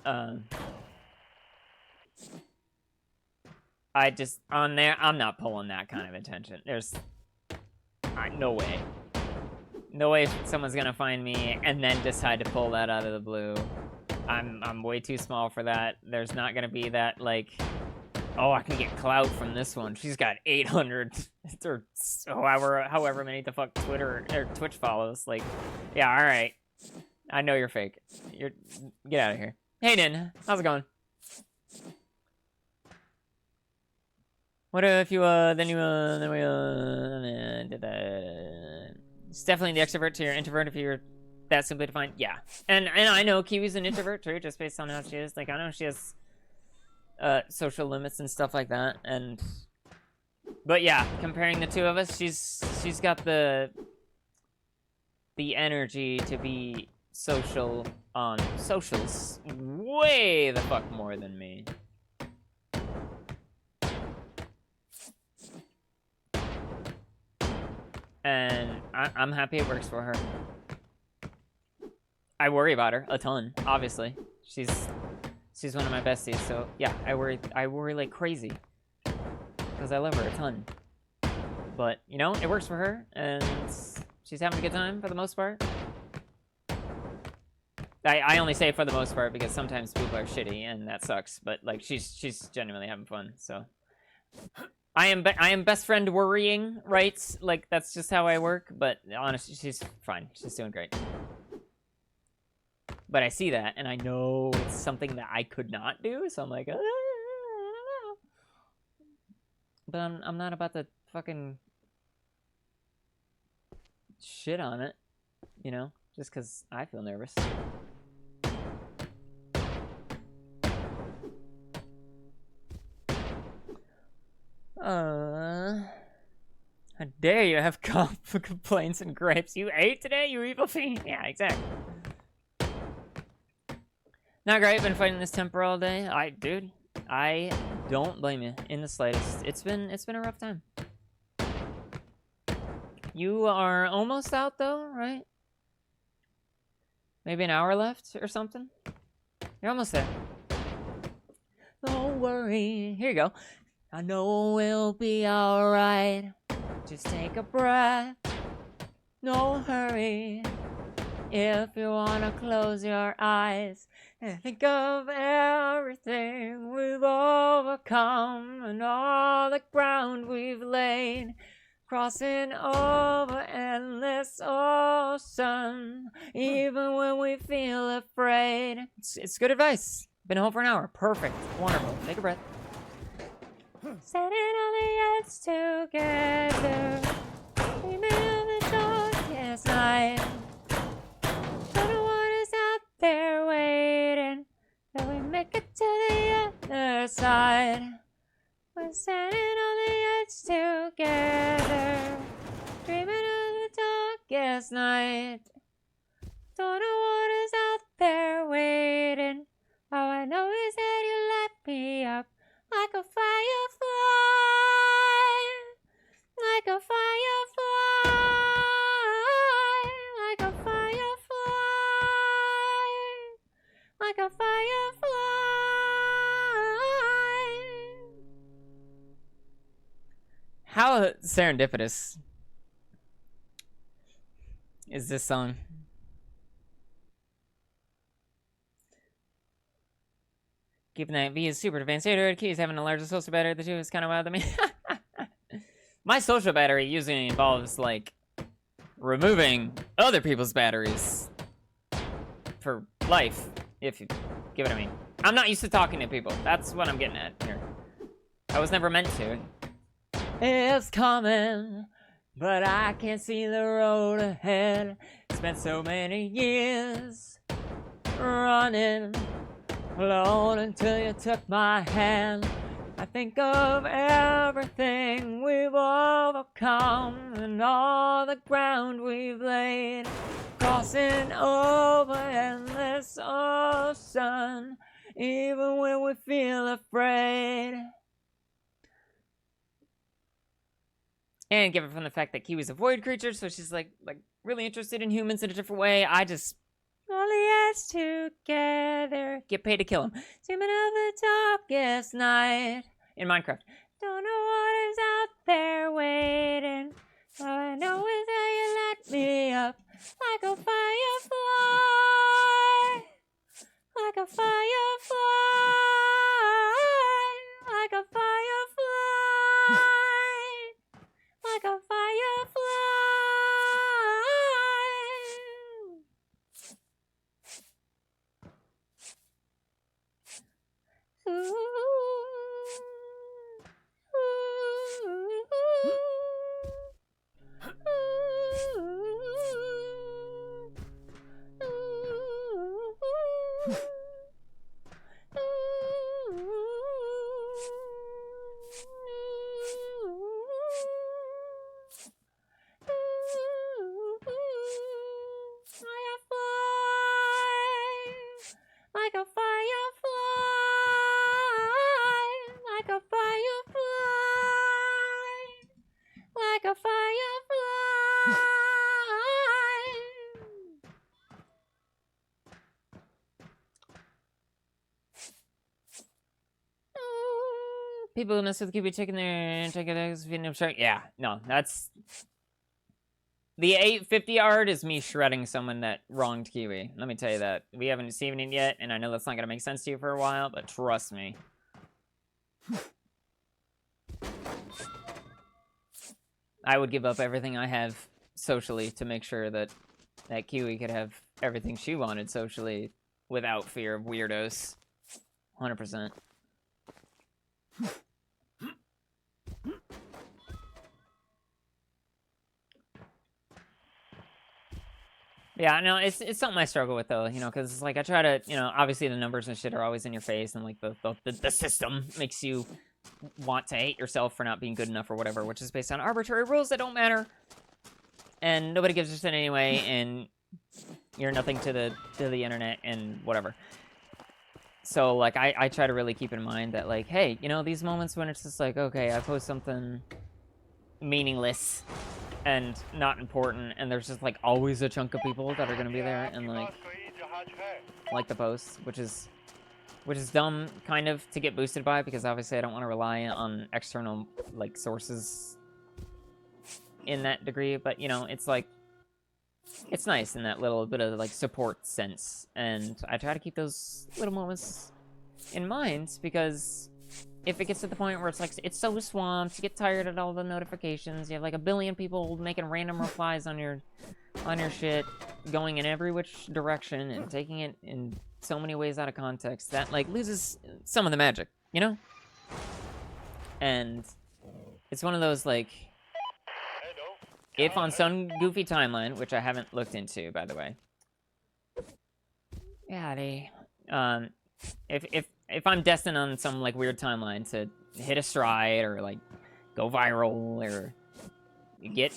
I just, on there, I'm not pulling that kind of attention. There's no way. No way someone's gonna find me and then decide to pull that out of the blue. I'm way too small for that. There's not gonna be that, like, oh, I can get clout from this one. She's got 800 or however many the fuck Twitter or Twitch follows. Like, yeah, all right. I know you're fake. Get out of here. Hey, Nin, how's it going? What if you then we did that? It's definitely the extrovert to your introvert if you're that simply defined. Yeah, and I know Kiwi's an introvert too, just based on how she is. Like, I know she has social limits and stuff like that, but yeah, comparing the two of us, she's got the energy to be social on socials way the fuck more than me. And I'm happy it works for her. I worry about her a ton, obviously. She's one of my besties, so yeah, I worry like crazy. Because I love her a ton. But, you know, it works for her, and she's having a good time for the most part. I only say for the most part because sometimes people are shitty, and that sucks, but, like, she's genuinely having fun, so. I am best friend worrying, right? Like, that's just how I work, but honestly, she's fine. She's doing great. But I see that, and I know it's something that I could not do, so I'm like, but I'm not about to fucking shit on it, you know? Just because I feel nervous. How dare you have complaints and gripes? You ate today, you evil fiend? Yeah, exactly. Not great, been fighting this temper all day. Dude, I don't blame you in the slightest. It's been a rough time. You are almost out though, right? Maybe an hour left or something? You're almost there. Don't worry. Here you go. I know we'll be alright. Just take a breath. No hurry. If you wanna close your eyes and think of everything we've overcome and all the ground we've laid, crossing over endless ocean, even when we feel afraid. It's good advice. Been home for an hour. Perfect. Wonderful. Take a breath. Standing on the edge together, dreaming of the darkest night. Don't know what is out there waiting, till we make it to the other side. We're standing on the edge together, dreaming of the darkest night. Don't know what is out there waiting. All I know is that you light me up like a firefly, like a firefly, like a firefly, like a firefly. How serendipitous. is this song. Keeping that V is super advanced. Android keys having the largest social battery of the two is kind of wild to me. My social battery usually involves, like, removing other people's batteries for life, if you get what I mean. I'm not used to talking to people. That's what I'm getting at here. I was never meant to. It's coming, but I can't see the road ahead. Spent so many years running alone until you took my hand. I think of everything we've overcome and all the ground we've laid, crossing over endless ocean, even when we feel afraid. And given from the fact that Kiwi's a void creature, so she's like really interested in humans in a different way, I just only us together get paid to kill him. Dreaming of the darkest night in Minecraft. Don't know what is out there waiting. All I know is how you light me up like a firefly, like a firefly, like a firefly, like a firefly. Ooh. Like a firefly, like a firefly, like a firefly. People who mess with Kiwi taking their eggs, Vietnam shark. Yeah, no, that's the 850 yard is me shredding someone that wronged Kiwi. Let me tell you that. We haven't seen it yet, and I know that's not gonna make sense to you for a while, but trust me. I would give up everything I have socially to make sure that Kiwi could have everything she wanted socially without fear of weirdos. 100%. Yeah, no, it's something I struggle with though, you know, because it's like I try to, you know, obviously the numbers and shit are always in your face, and like the system makes you want to hate yourself for not being good enough or whatever, which is based on arbitrary rules that don't matter, and nobody gives a shit anyway, and you're nothing to the internet and whatever. So like I try to really keep in mind that like, hey, you know, these moments when it's just like, okay, I post something meaningless and not important, and there's just like always a chunk of people that are gonna be there and like the post, which is dumb kind of to get boosted by, because obviously I don't want to rely on external like sources in that degree, but you know, it's like it's nice in that little bit of like support sense, and I try to keep those little moments in mind, because if it gets to the point where it's like it's so swamped, you get tired of all the notifications, you have like a billion people making random replies on your shit, going in every which direction and taking it in so many ways out of context, that like loses some of the magic, you know? And it's one of those like, if on some goofy timeline, which I haven't looked into, by the way. Yeah, if I'm destined on some like weird timeline to hit a stride or like go viral or get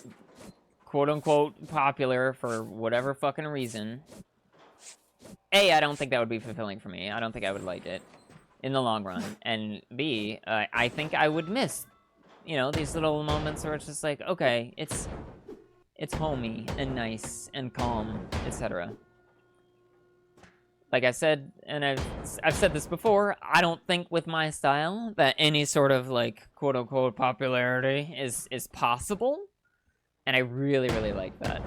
quote unquote popular for whatever fucking reason, A, I don't think that would be fulfilling for me. I don't think I would like it in the long run. And B, I think I would miss, you know, these little moments where it's just like, okay, it's homey and nice and calm, etc. Like I said, and I've said this before, I don't think with my style that any sort of like quote unquote popularity is possible, and I really, really like that.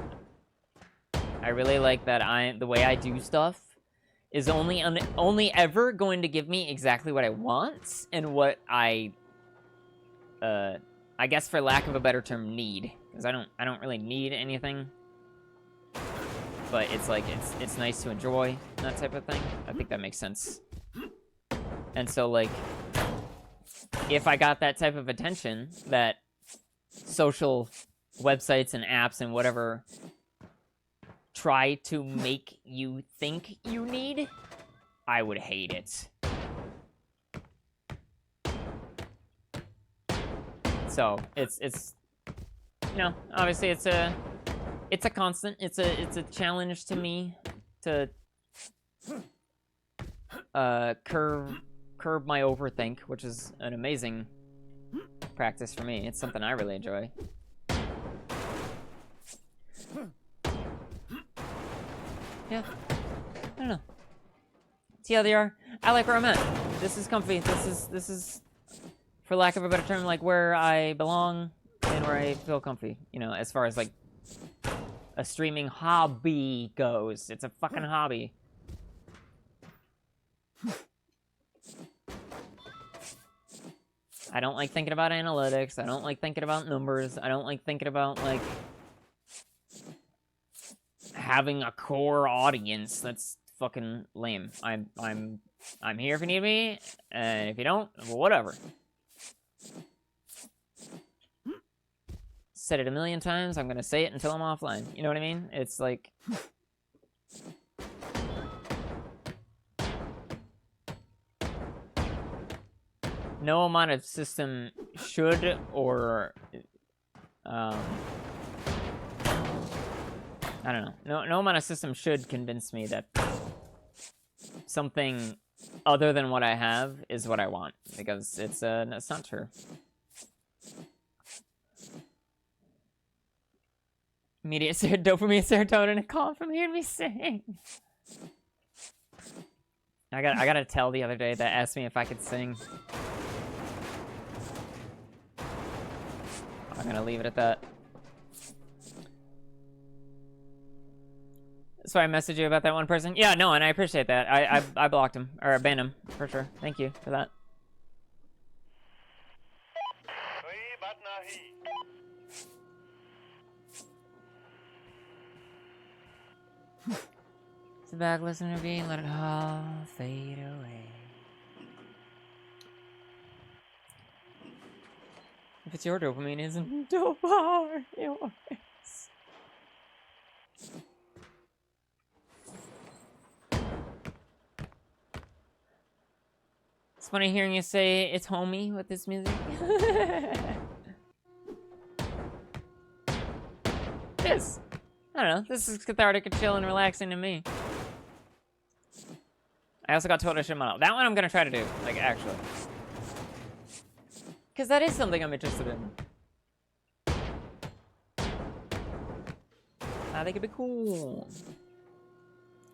I really like that the way I do stuff is only ever going to give me exactly what I want and what I guess for lack of a better term, need. Because I don't really need anything. But it's like, it's nice to enjoy, that type of thing. I think that makes sense. And so, like, if I got that type of attention that social websites and apps and whatever try to make you think you need, I would hate it. So it's you know, obviously it's a constant, it's a challenge to me to curb my overthink, which is an amazing practice for me. It's something I really enjoy. Yeah, I don't know. TLDR, I like where I'm at. This is comfy. This is, for lack of a better term, like where I belong and where I feel comfy. You know, as far as like a streaming hobby goes, it's a fucking hobby. I don't like thinking about analytics. I don't like thinking about numbers. I don't like thinking about like having a core audience. That's fucking lame. I'm here if you need me, and if you don't, whatever. Said it a million times. I'm gonna say it until I'm offline. You know what I mean? It's like, no amount of system should or I don't know. No amount of system should convince me that something other than what I have is what I want, because it's not true. Immediate dopamine, serotonin, and calm from hearing me sing. I got a tell the other day that asked me if I could sing. I'm gonna leave it at that. So I messaged you about that one person? Yeah, no, and I appreciate that. I blocked him, or banned him, for sure. Thank you for that. Sit back, listen to me, let it all fade away. If it's your dopamine, isn't dopamine yours? It's funny hearing you say it's homey with this music. It is. I don't know. This is cathartic and chill and relaxing to me. I also got told I should model. That one I'm gonna try to do, like, actually. Because that is something I'm interested in. I think it'd be cool.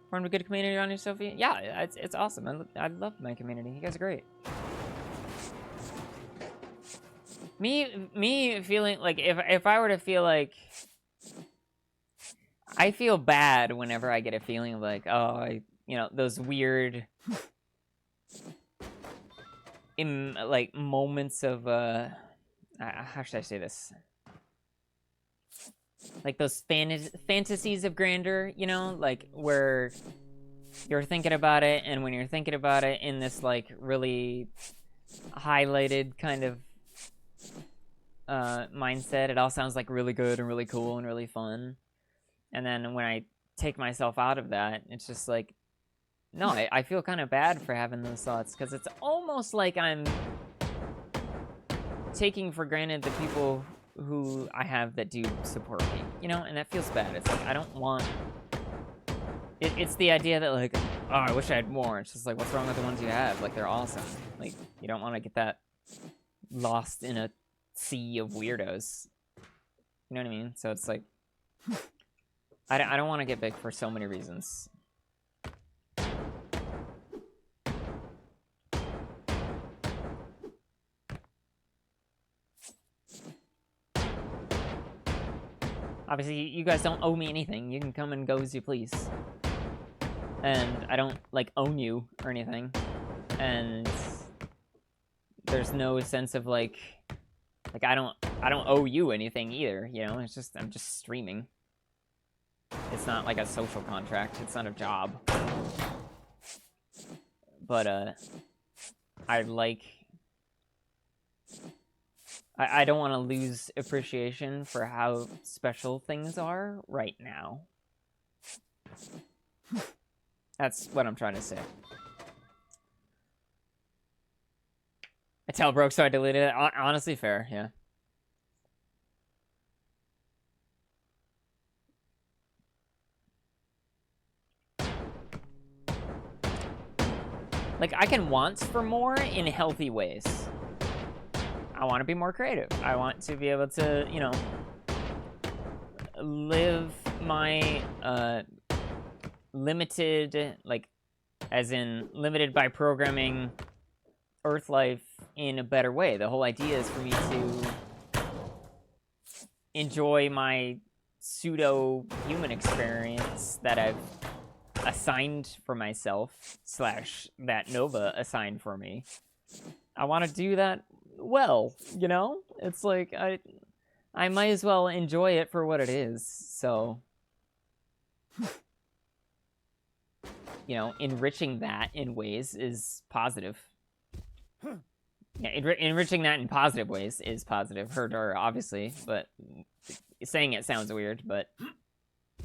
Formed a good community around you, Sophie? Yeah, it's awesome. I love my community. You guys are great. Me feeling like, if I were to feel like, I feel bad whenever I get a feeling of like, oh, you know, those weird, like, moments of, how should I say this? Like those fantasies of grandeur, you know, like where you're thinking about it, and when you're thinking about it in this like really highlighted kind of mindset, it all sounds like really good and really cool and really fun. And then when I take myself out of that, it's just like, no, I feel kind of bad for having those thoughts, because it's almost like I'm taking for granted the people who I have that do support me, you know, and that feels bad. It's like, I don't want... It's the idea that, like, oh, I wish I had more. It's just like, what's wrong with the ones you have? Like, they're awesome. Like, you don't want to get that lost in a sea of weirdos. You know what I mean? So it's like, I don't want to get big for so many reasons. Obviously, you guys don't owe me anything. You can come and go as you please. And I don't, like, own you or anything. And there's no sense of, like, I don't owe you anything either, you know? It's just, I'm just streaming. It's not like a social contract. It's not a job. But, I don't want to lose appreciation for how special things are right now. That's what I'm trying to say. I tell broke, so I deleted it. Honestly, fair, yeah. Like, I can want for more in healthy ways. I want to be more creative. I want to be able to, you know, live my limited, like, as in limited by programming Earth life in a better way. The whole idea is for me to enjoy my pseudo-human experience that I've assigned for myself, / that Nova assigned for me. I want to do that well, you know? It's like, I might as well enjoy it for what it is, so... You know, enriching that in ways is positive. Yeah, enriching that in positive ways is positive. Her, obviously, but saying it sounds weird, but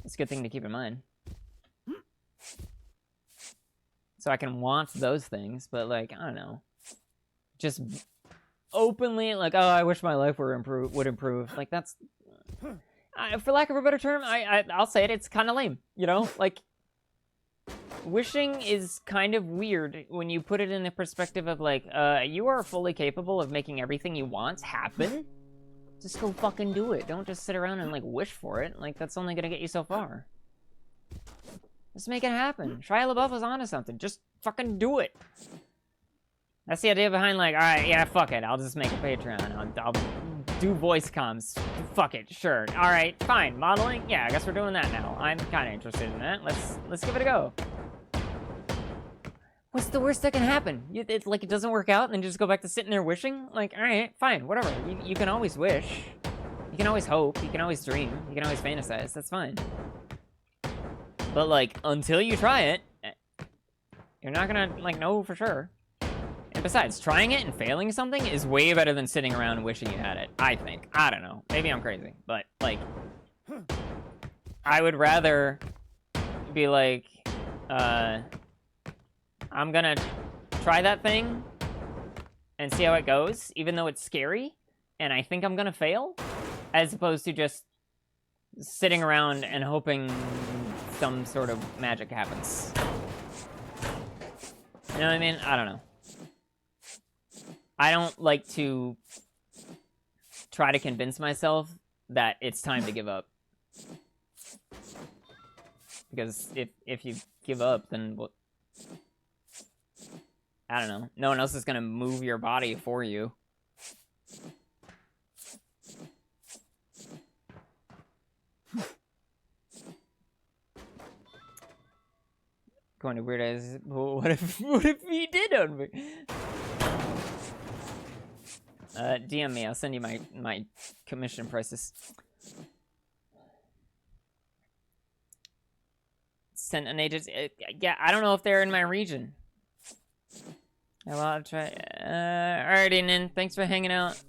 it's a good thing to keep in mind. So I can want those things, but, like, I don't know. Just openly, like, oh, I wish my life would improve. Like, that's... for lack of a better term, I'll say it, it's kind of lame, you know? Like, wishing is kind of weird when you put it in the perspective of, like, you are fully capable of making everything you want happen. Just go fucking do it. Don't just sit around and, like, wish for it. Like, that's only gonna get you so far. Just make it happen. Shia LaBeouf was onto something. Just fucking do it. That's the idea behind, like, alright, yeah, fuck it. I'll just make a Patreon. I'll do voice comms. Fuck it, sure. Alright, fine. Modeling? Yeah, I guess we're doing that now. I'm kind of interested in that. Let's give it a go. What's the worst that can happen? It's like it doesn't work out and then you just go back to sitting there wishing? Like, alright, fine, whatever. You can always wish. You can always hope. You can always dream. You can always fantasize. That's fine. But, like, until you try it, you're not gonna, like, know for sure. And besides, trying it and failing something is way better than sitting around wishing you had it, I think. I don't know. Maybe I'm crazy. But, like, I would rather be like, I'm gonna try that thing and see how it goes, even though it's scary, and I think I'm gonna fail, as opposed to just sitting around and hoping some sort of magic happens. You know what I mean? I don't know. I don't like to try to convince myself that it's time to give up. Because if you give up, then what? I don't know. No one else is gonna move your body for you. Going to weird eyes. What if he did on me? DM me. I'll send you my commission prices. Send an agent. Yeah, I don't know if they're in my region. Well, I'll try. Alrighty, Nin. Thanks for hanging out.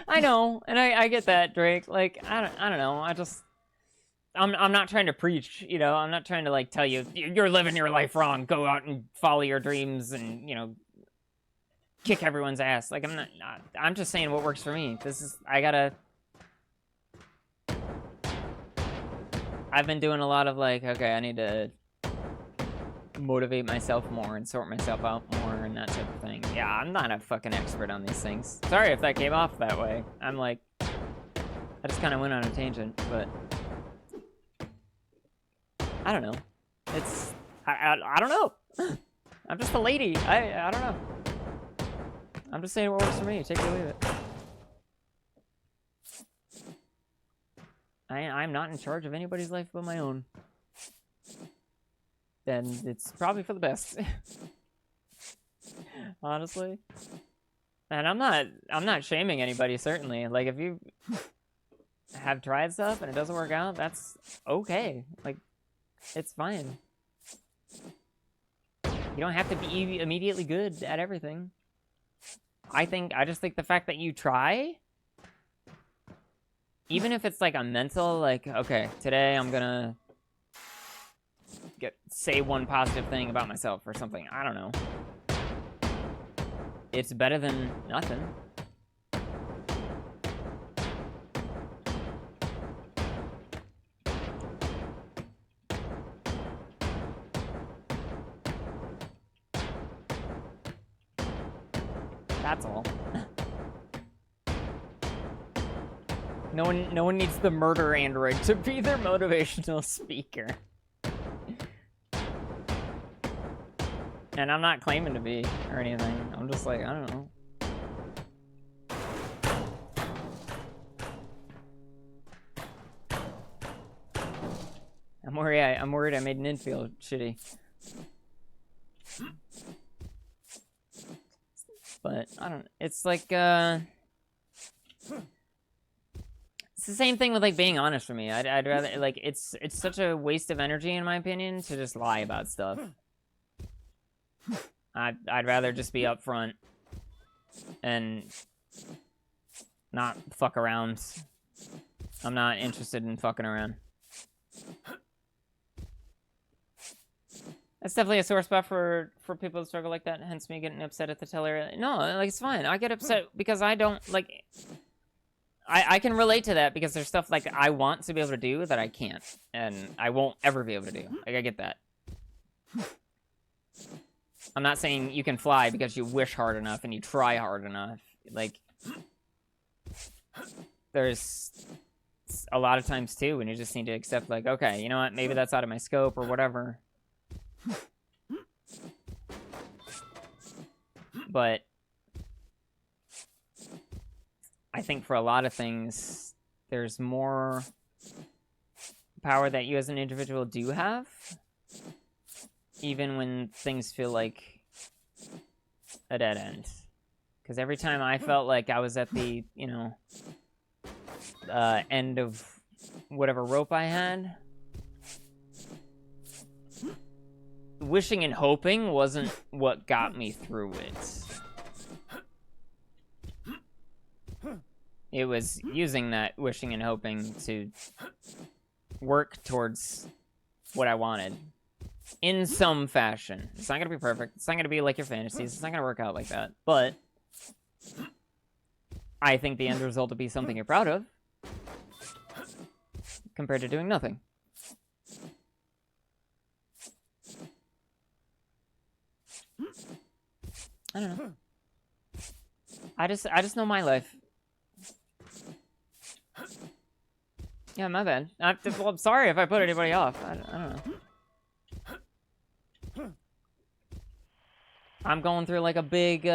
I know, and I get that, Drake. Like, I don't know. I'm not trying to preach, you know. I'm not trying to, like, tell you you're living your life wrong. Go out and follow your dreams and, you know, kick everyone's ass. Like, I'm just saying what works for me. I've been doing a lot of, like, okay, I need to motivate myself more and sort myself out more and that type of thing. Yeah, I'm not a fucking expert on these things. Sorry if that came off that way. I'm like, I just kind of went on a tangent, but I don't know. I don't know. I'm just a lady. I don't know. I'm just saying what works for me. Take it or leave it. I'm not in charge of anybody's life but my own. Then it's probably for the best. Honestly. And I'm not shaming anybody, certainly. Like, if you have tried stuff and it doesn't work out, that's okay. Like, it's fine. You don't have to be immediately good at everything. I just think the fact that you try, even if it's like a mental, like, okay, today I'm gonna say one positive thing about myself or something. I don't know. It's better than nothing. That's all. No one needs the murder android to be their motivational speaker. And I'm not claiming to be or anything. I'm just like, I don't know. I'm worried I made Nin feel shitty. But I don't. It's like it's the same thing with like being honest for me. I'd rather like it's such a waste of energy in my opinion to just lie about stuff. I'd rather just be upfront and not fuck around. I'm not interested in fucking around. That's definitely a sore spot for people that struggle like that, hence me getting upset at the teller. No, like, it's fine. I get upset because I don't, like... I can relate to that because there's stuff, like, I want to be able to do that I can't. And I won't ever be able to do. Like, I get that. I'm not saying you can fly because you wish hard enough and you try hard enough. Like... There's... a lot of times, too, when you just need to accept, like, okay, you know what? Maybe that's out of my scope or whatever. But I think for a lot of things, there's more power that you as an individual do have, even when things feel like a dead end. Because every time I felt like I was at the, you know, end of whatever rope I had, wishing and hoping wasn't what got me through it. It was using that wishing and hoping to work towards what I wanted. In some fashion. It's not gonna be perfect. It's not gonna be like your fantasies. It's not gonna work out like that. But I think the end result will be something you're proud of. Compared to doing nothing. I don't know. I just know my life. Yeah, my bad. Well, I'm sorry if I put anybody off. I don't know. I'm going through like a big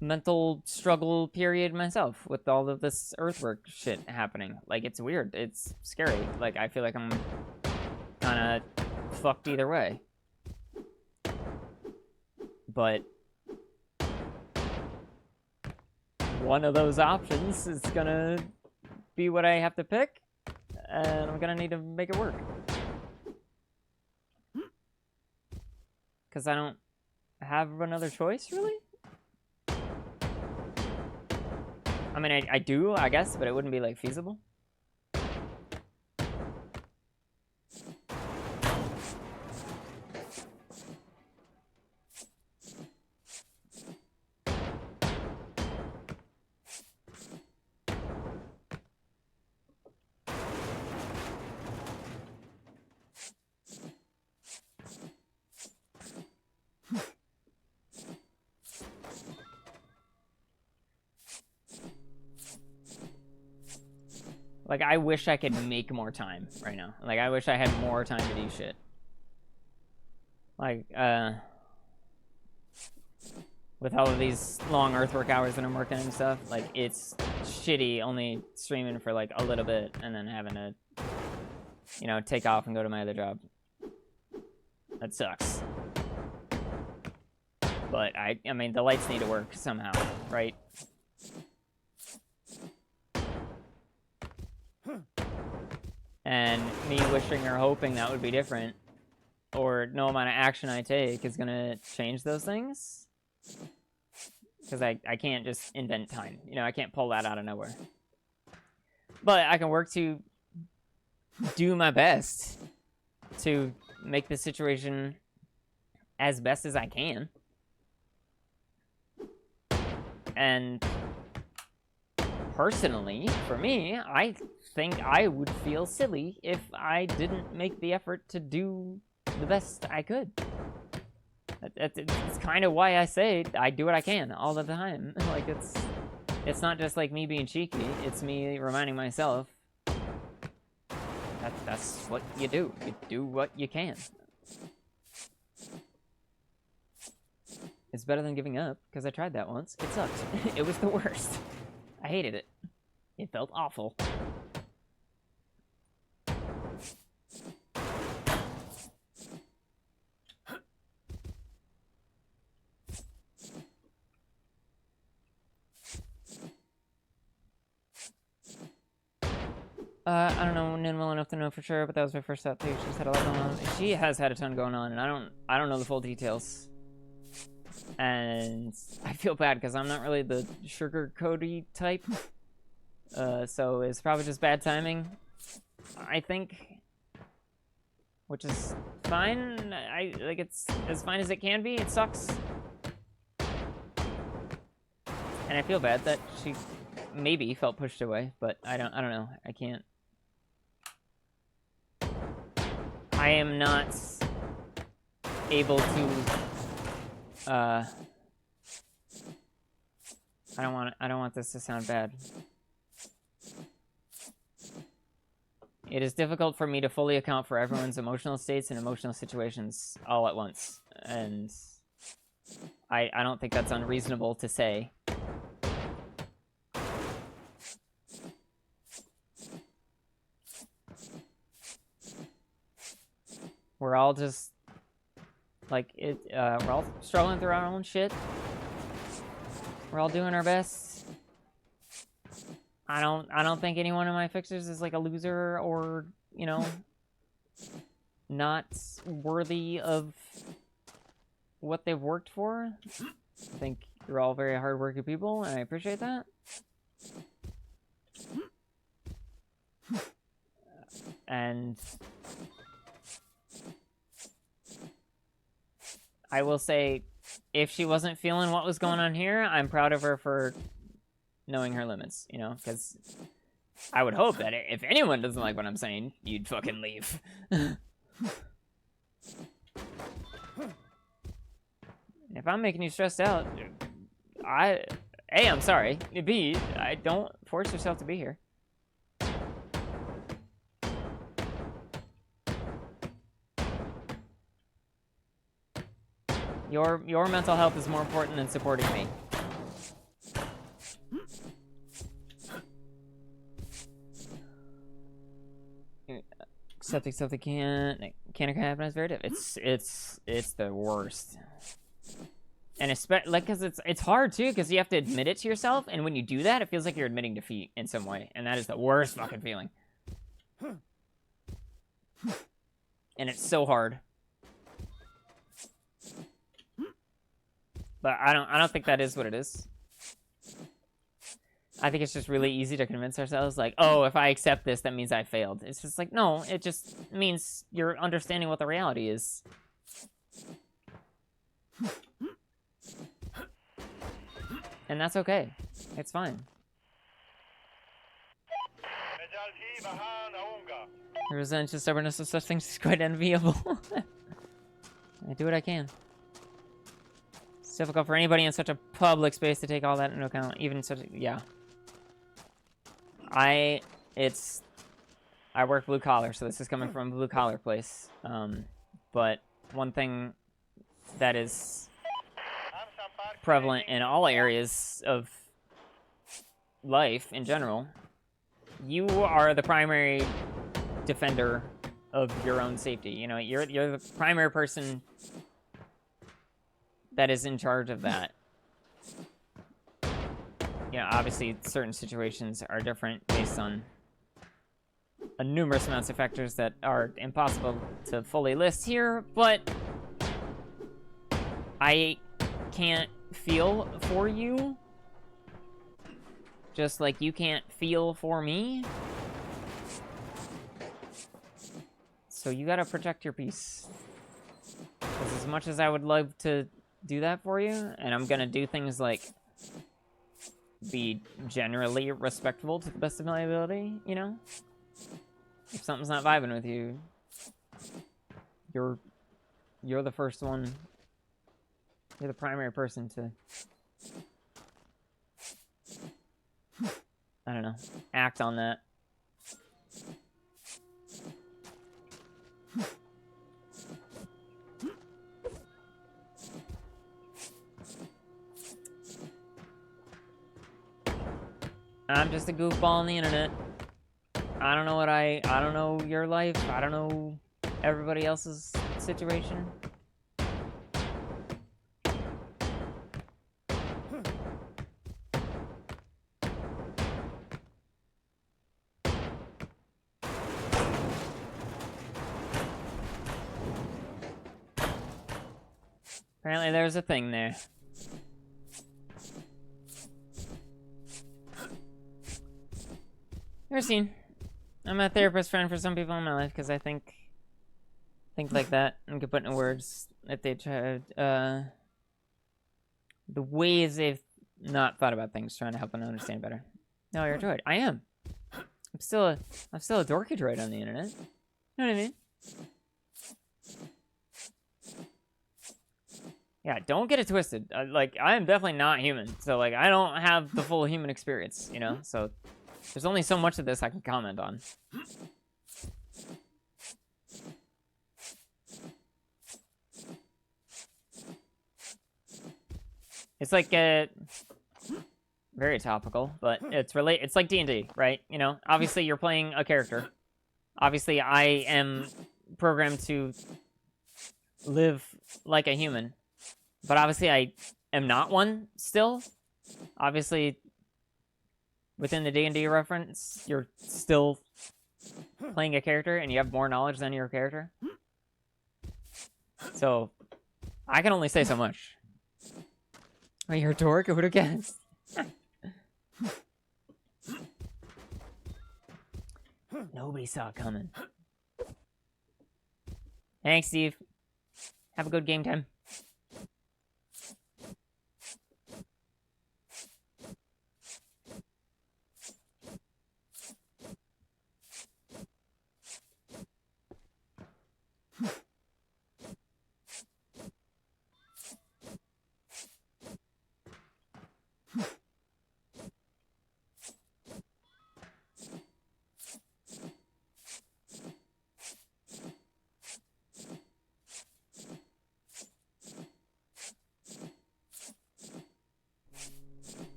mental struggle period myself with all of this earthwork shit happening. Like, it's weird. It's scary. Like, I feel like I'm kind of fucked either way. But one of those options is gonna be what I have to pick, and I'm gonna need to make it work. Because I don't have another choice, really? I mean, I do, I guess, but it wouldn't be, like, feasible. Like, I wish I could make more time right now. Like, I wish I had more time to do shit. Like, with all of these long earthwork hours that I'm working and stuff, like, it's shitty only streaming for, like, a little bit and then having to, you know, take off and go to my other job. That sucks. But, I mean, the lights need to work somehow, right? And me wishing or hoping that would be different, or no amount of action I take is gonna change those things. Because I can't just invent time. You know, I can't pull that out of nowhere. But I can work to do my best to make the situation as best as I can. And personally, for me, I think I would feel silly if I didn't make the effort to do the best I could. It's kind of why I say I do what I can all the time. Like, it's not just like me being cheeky, it's me reminding myself that that's what you do. You do what you can. It's better than giving up, because I tried that once. It sucked. It was the worst. I hated it. It felt awful. I don't know Nin well enough to know for sure, but that was my first thought too. She's had a lot going on. She has had a ton going on, and I don't know the full details. And I feel bad because I'm not really the sugar-coaty type. So it's probably just bad timing, I think. Which is fine. Like, it's as fine as it can be. It sucks. And I feel bad that she maybe felt pushed away, but I don't know. I can't. I am not able to I don't want this to sound bad. It is difficult for me to fully account for everyone's emotional states and emotional situations all at once. And I don't think that's unreasonable to say. We're all just, like, we're all struggling through our own shit. We're all doing our best. I don't think any one of my fixers is, like, a loser or, you know, not worthy of what they've worked for. I think you're all very hardworking people, and I appreciate that. And I will say, if she wasn't feeling what was going on here, I'm proud of her for knowing her limits, you know, because I would hope that if anyone doesn't like what I'm saying, you'd fucking leave. If I'm making you stressed out, A, I'm sorry. B, don't force yourself to be here. Your mental health is more important than supporting me. Accepting stuff that can't happen is very difficult. It's the worst. And especially, like, because it's hard too, because you have to admit it to yourself, and when you do that, it feels like you're admitting defeat in some way, and that is the worst fucking feeling. And it's so hard. But I don't think that is what it is. I think it's just really easy to convince ourselves, like, oh, if I accept this, that means I failed. It's just like, no, it just means you're understanding what the reality is. And that's okay. It's fine. The resentment and stubbornness of such things is quite enviable. I do what I can. It's difficult for anybody in such a public space to take all that into account, even such, yeah. I work blue collar, so this is coming from a blue collar place. But one thing that is prevalent in all areas of life in general. You are the primary defender of your own safety. You know, you're the primary person that is in charge of that. You know, obviously certain situations are different based on numerous amounts of factors that are impossible to fully list here, but I can't feel for you just like you can't feel for me. So you gotta protect your peace. Because as much as I would love to do that for you, and I'm gonna do things like be generally respectful to the best of my ability, you know? If something's not vibing with you, you're the first one. You're the primary person to, I don't know, act on that. I'm just a goofball on the internet. I don't know I don't know your life. I don't know everybody else's situation. Apparently there's a thing there. Never seen. I'm a therapist friend for some people in my life because I think like that and can put into words if they try the ways they've not thought about things, trying to help them understand better. No, you're a droid. I am. I'm still a dorky droid on the internet. You know what I mean? Yeah, don't get it twisted. Like, I am definitely not human, so like I don't have the full human experience, you know. So there's only so much of this I can comment on. It's like very topical, but it's like D&D, right? You know, obviously you're playing a character. Obviously I am programmed to live like a human, but obviously I am not one still. Obviously, within the D&D reference, you're still playing a character and you have more knowledge than your character. So, I can only say so much. Oh, you're a dork? Who would have guessed? Nobody saw it coming. Thanks, Steve. Have a good game time.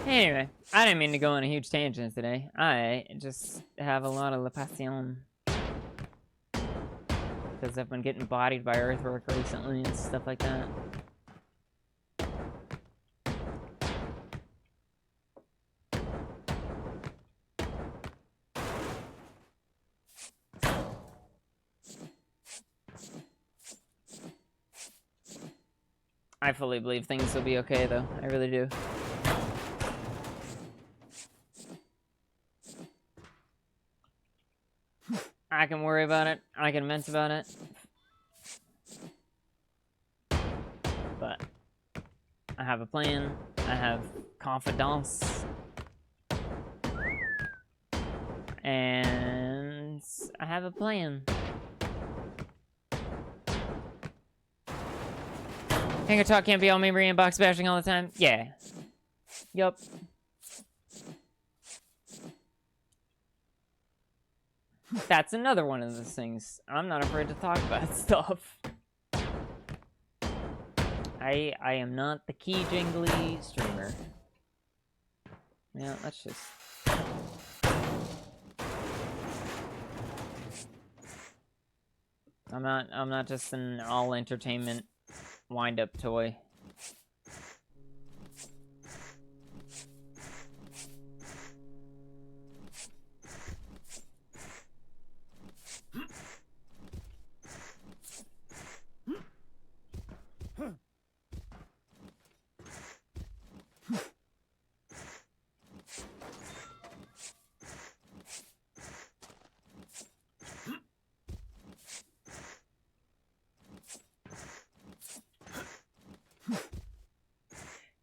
Anyway, I didn't mean to go on a huge tangent today. I just have a lot of la passion. Because I've been getting bodied by earthwork recently and stuff like that. I fully believe things will be okay, though. I really do. I can worry about it. I can vent about it. but I have a plan. I have confidence. And I have a plan. Hangar talk can't be all memory and box bashing all the time. Yeah. Yup. That's another one of those things. I'm not afraid to talk about stuff. I am not the key jingly streamer. Yeah, let's just... I'm not just an all entertainment wind-up toy.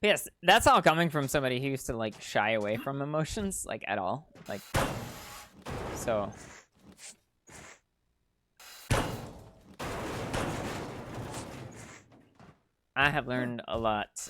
Yes, that's all coming from somebody who used to, like, shy away from emotions, like, at all. Like, so... I have learned a lot.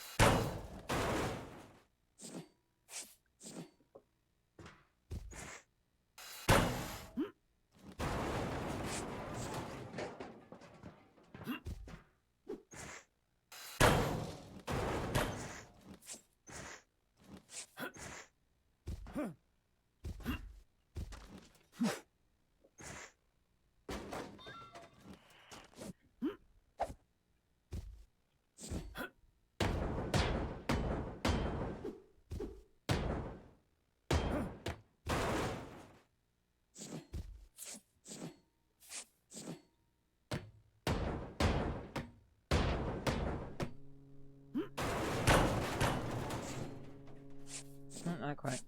Not quite.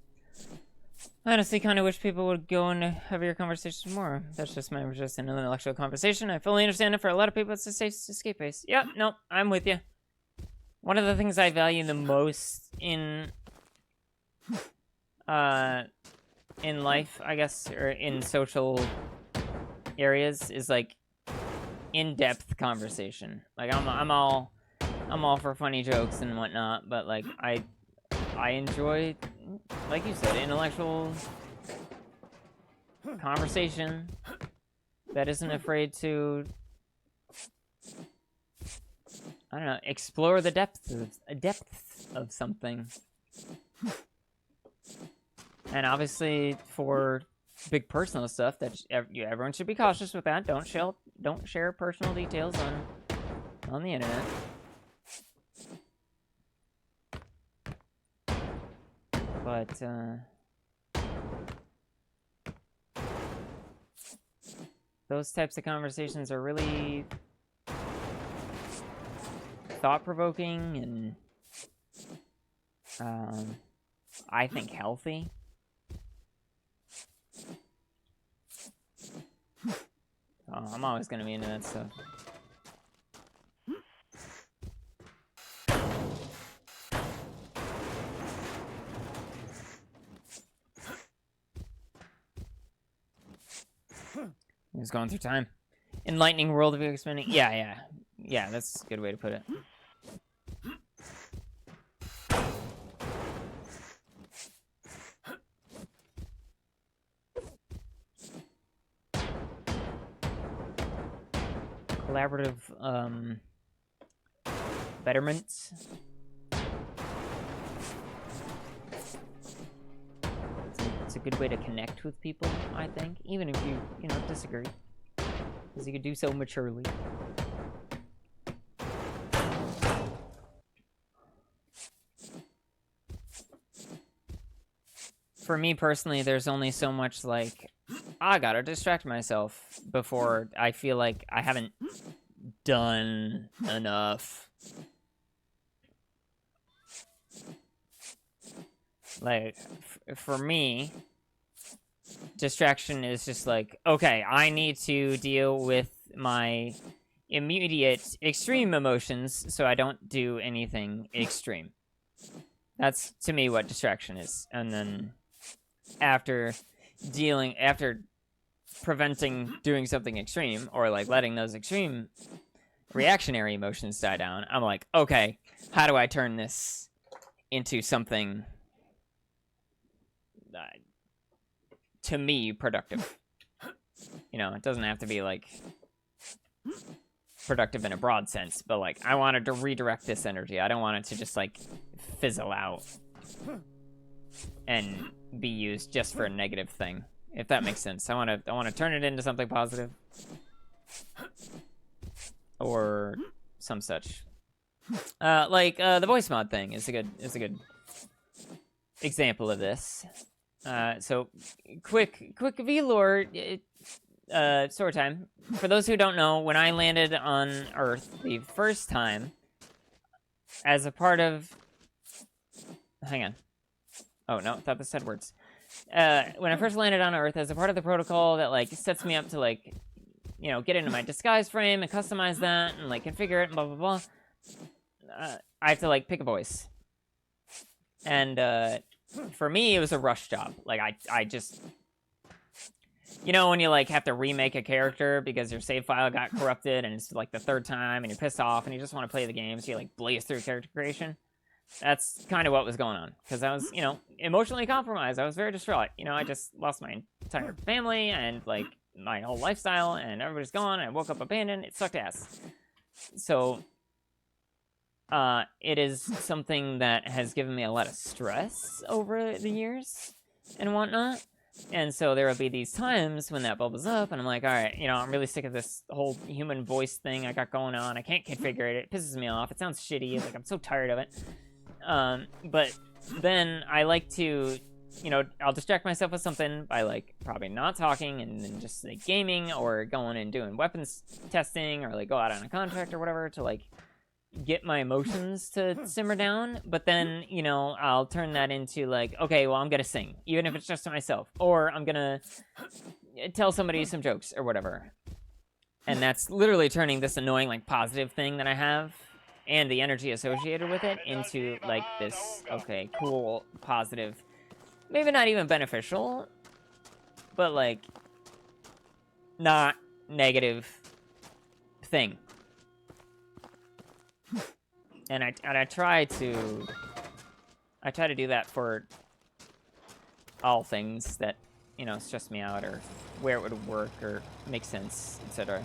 I honestly kind of wish people would go into heavier conversations more. That's just my interest in an intellectual conversation. I fully understand it. For a lot of people, it's a safe escape base. Yeah, no, I'm with you. One of the things I value the most in life, I guess, or in social areas, is like in-depth conversation. Like I'm all for funny jokes and whatnot, but like I enjoy, like you said, intellectual conversation that isn't afraid to, I don't know, explore the depths of something. And obviously, for big personal stuff, that everyone should be cautious with that. Don't share personal details on the internet. But those types of conversations are really thought-provoking and I think healthy. Oh, I'm always gonna be into that stuff. He's going through time. Enlightening worldview expanding. Yeah, that's a good way to put it. Collaborative, betterments. It's a good way to connect with people, I think, even if you disagree, because you could do so maturely. For me personally, there's only so much, like, I gotta distract myself before I feel like I haven't done enough. Like, for me, distraction is just like, okay, I need to deal with my immediate extreme emotions so I don't do anything extreme. That's, to me, what distraction is. And then after preventing doing something extreme, or like letting those extreme reactionary emotions die down, I'm like, okay, how do I turn this into something to me productive? You know, it doesn't have to be like productive in a broad sense, but like I wanted to redirect this energy. I don't want it to just like fizzle out and be used just for a negative thing, if that makes sense. I want to turn it into something positive or some such. Like the voice mod thing is a good example of this. So quick V-lore story time. For those who don't know, when I landed on Earth the first time, as a part of... Hang on. Oh, no, I thought this said words. When I first landed on Earth, as a part of the protocol that, like, sets me up to, like, you know, get into my disguise frame and customize that and, like, configure it and blah, blah, blah, I have to, like, pick a voice. And, for me, it was a rush job. Like, I just... You know, when you, like, have to remake a character because your save file got corrupted and it's, like, the third time and you're pissed off and you just want to play the game, so you, like, blaze through character creation? That's kind of what was going on. Because I was, you know, emotionally compromised. I was very distraught. You know, I just lost my entire family and, like, my whole lifestyle, and everybody's gone, and I woke up abandoned. It sucked ass. So, it is something that has given me a lot of stress over the years and whatnot. And so there will be these times when that bubbles up, and I'm like, all right, you know, I'm really sick of this whole human voice thing I got going on. I can't configure it. It pisses me off. It sounds shitty. Like, I'm so tired of it. But then I like to, you know, I'll distract myself with something by, like, probably not talking and then just, like, gaming or going and doing weapons testing or, like, go out on a contract or whatever to, like, get my emotions to simmer down. But then, you know, I'll turn that into, like, okay, well, I'm gonna sing, even if it's just to myself, or I'm gonna tell somebody some jokes or whatever. And that's literally turning this annoying, like, positive thing that I have and the energy associated with it into, like, this, okay, cool, positive, maybe not even beneficial, but, like, not negative thing. And I try to do that for all things that, you know, stress me out or where it would work or make sense, etc.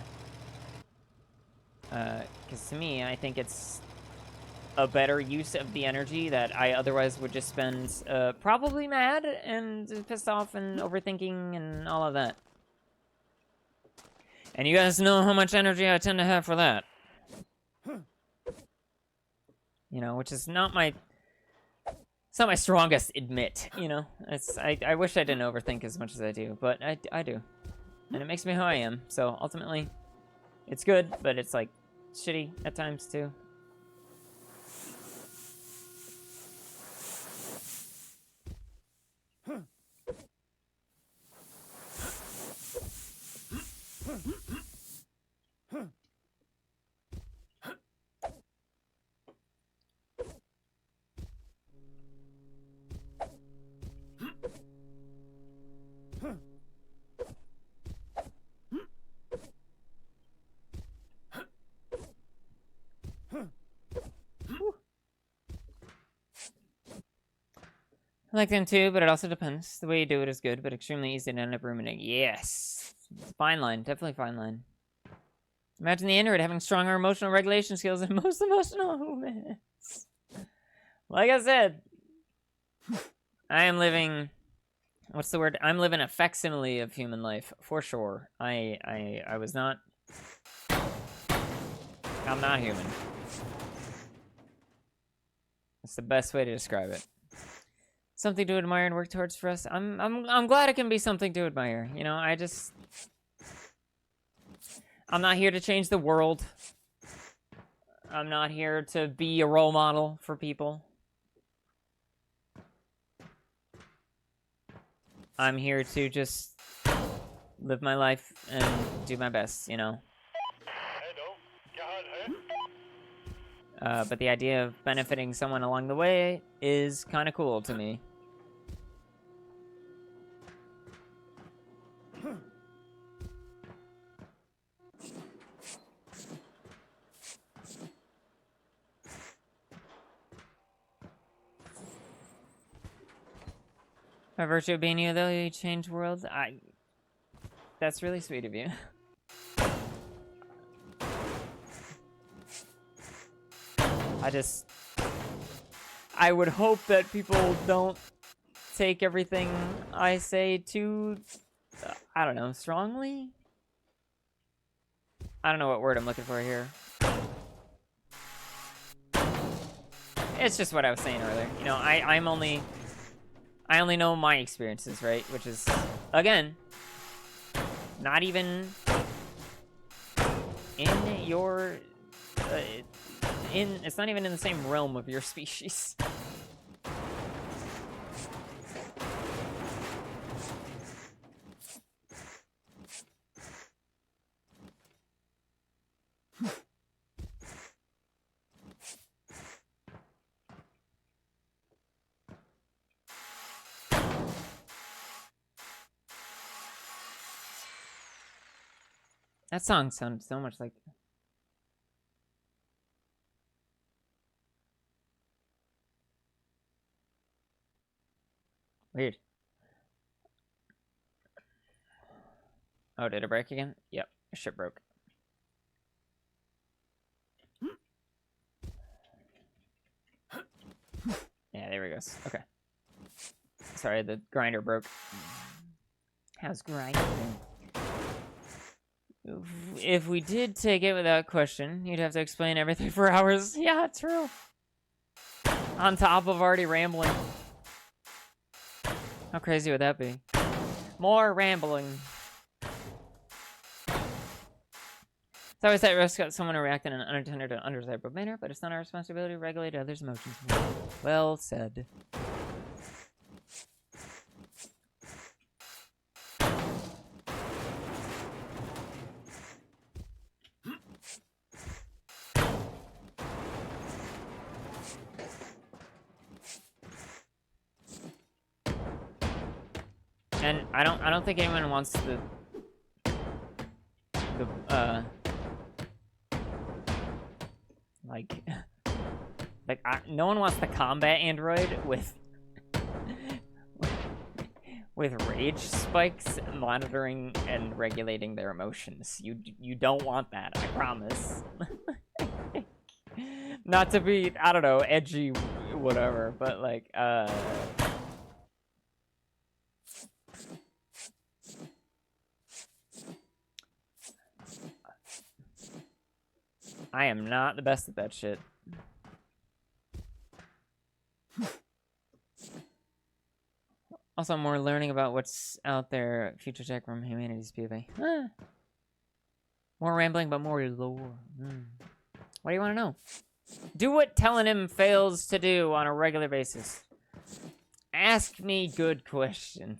Because to me, I think it's a better use of the energy that I otherwise would just spend probably mad and pissed off and overthinking and all of that. And you guys know how much energy I tend to have for that. You know, which is not my... It's not my strongest admit, you know? I wish I didn't overthink as much as I do, but I do. And it makes me who I am, so ultimately, it's good, but it's, like, shitty at times, too. I like them too, but it also depends. The way you do it is good, but extremely easy to end up ruminating. Yes! Fine line. Definitely fine line. Imagine the android having stronger emotional regulation skills than most emotional humans. Like I said, I am living... What's the word? I'm living a facsimile of human life, for sure. I was not... I'm not human. That's the best way to describe it. Something to admire and work towards for us. I'm glad it can be something to admire. You know, I'm not here to change the world. I'm not here to be a role model for people. I'm here to just live my life and do my best, you know. But the idea of benefiting someone along the way is kind of cool to me. By virtue of being you, though, you change worlds. That's really sweet of you. I would hope that people don't take everything I say too, I don't know, strongly? I don't know what word I'm looking for here. It's just what I was saying earlier. You know, I only know my experiences, right? Which is, again, not even in your, it's not even in the same realm of your species. That song sounds so much like... Weird. Oh, did it break again? Yep, shit broke. Yeah, there we go. Okay. Sorry, the grinder broke. How's grinding? If we did take it without question, you'd have to explain everything for hours. Yeah, true. On top of already rambling. How crazy would that be? More rambling. It's always that risk of someone to react in an unattended or undesirable manner, but it's not our responsibility to regulate others' emotions. Well said. And I don't think anyone wants no one wants the combat android with rage spikes monitoring and regulating their emotions. You don't want that, I promise. Not to be, I don't know, edgy, whatever, but like, I am not the best at that shit. Also, more learning about what's out there, future tech from humanity's POV. More rambling, but more lore. What do you want to know? Do what telling him fails to do on a regular basis. Ask me good questions.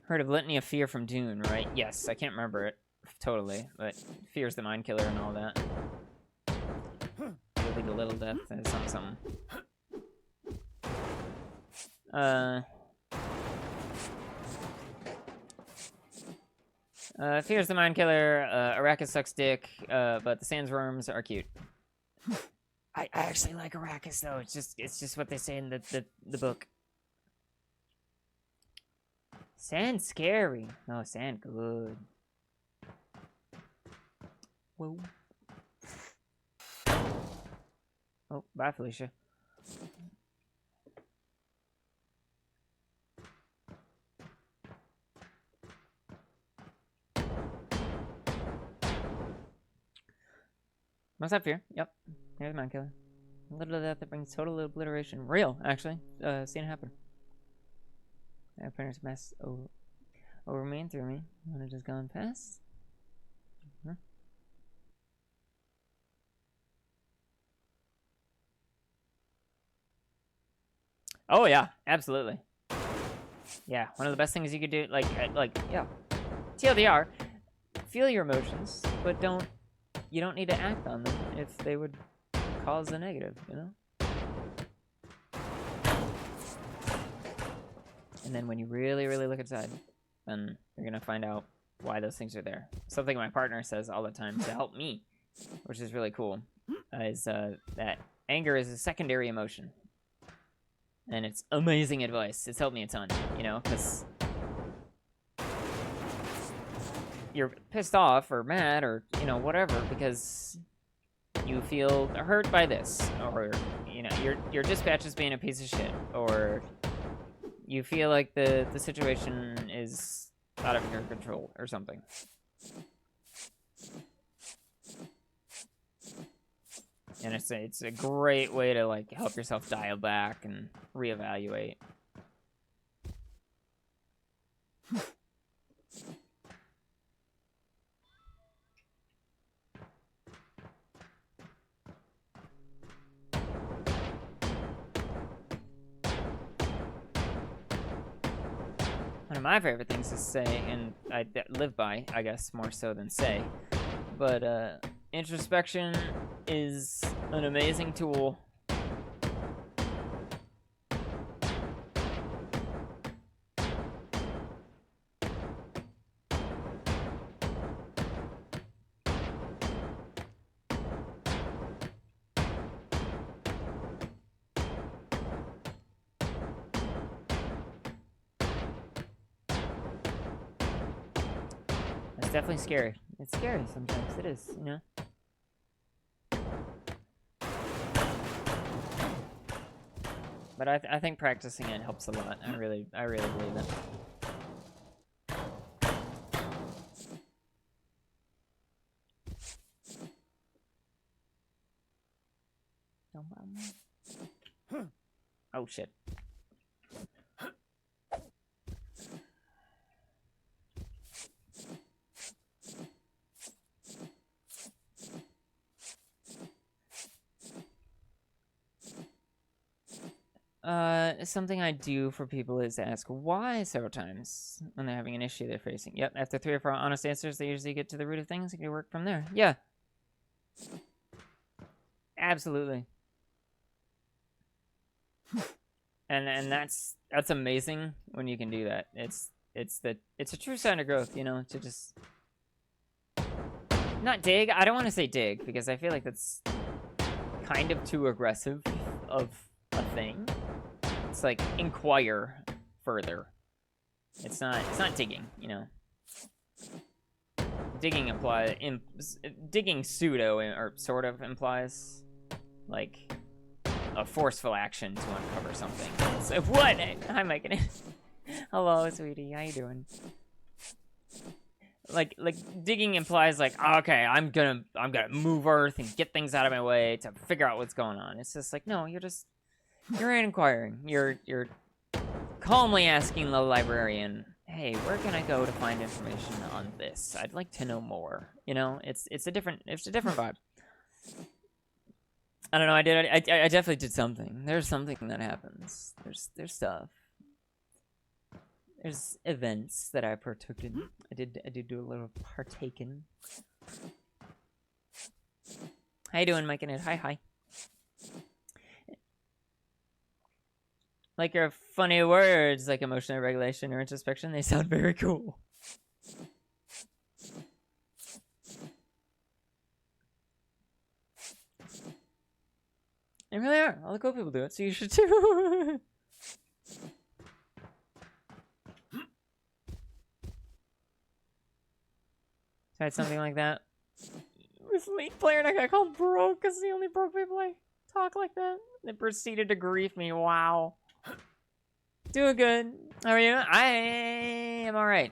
Heard of Litany of Fear from Dune, right? Yes, I can't remember it totally, but Fear's the mind killer and all that. Really the little death is something. Fear's the mind killer. Arrakis sucks dick, but the sandworms are cute. I actually like Arrakis though. It's just what they say in the book. Sand's scary. No, sand good. Whoa. Oh, bye, Felicia. What's up here? Yep. Here's the mind killer. A little of that brings total obliteration. Real, actually. Seen it happen. Our parents mess over me and through me when it has gone past. Oh yeah, absolutely. Yeah, one of the best things you could do, like yeah, TLDR, feel your emotions, but you don't need to act on them if they would cause a negative, you know? And then when you really, really look inside, then you're gonna find out why those things are there. Something my partner says all the time to help me, which is really cool, is that anger is a secondary emotion. And it's amazing advice. It's helped me a ton, you know, because you're pissed off or mad or, you know, whatever, because you feel hurt by this, or, you know, your dispatch is being a piece of shit, or you feel like the situation is out of your control or something. And it's a great way to, like, help yourself dial back and reevaluate. One of my favorite things to say, and I live by, I guess, more so than say, but introspection is an amazing tool. It's definitely scary. It's scary sometimes. It is, you know? But I think practicing it helps a lot. I really believe it. Oh shit. Something I do for people is ask why several times when they're having an issue they're facing. Yep, after 3 or 4 honest answers, they usually get to the root of things and can work from there. Yeah. Absolutely. And that's amazing when you can do that. It's a true sign of growth, you know, to just not dig. I don't want to say dig because I feel like that's kind of too aggressive of a thing. It's like inquire further. It's not digging, you know. Digging pseudo or sort of implies like a forceful action to uncover something. So what? Hi, Mike. Hello, sweetie. How you doing? Like digging implies like, okay, I'm gonna move Earth and get things out of my way to figure out what's going on. It's just like, no, you're inquiring. You're calmly asking the librarian, hey, where can I go to find information on this? I'd like to know more. You know, it's a different vibe. I don't know. I definitely did something. There's something that happens. There's stuff. There's events that I partook in. I did do a little partaken. How you doing, Mike and Ed? Hi. Like your funny words, like emotional regulation or introspection, they sound very cool. They really are. All the cool people do it, so you should too. Tried something like that. This league player and I got called broke because the only broke people I talk like that. They proceeded to grief me. Wow. Doing good. How are you? I am alright.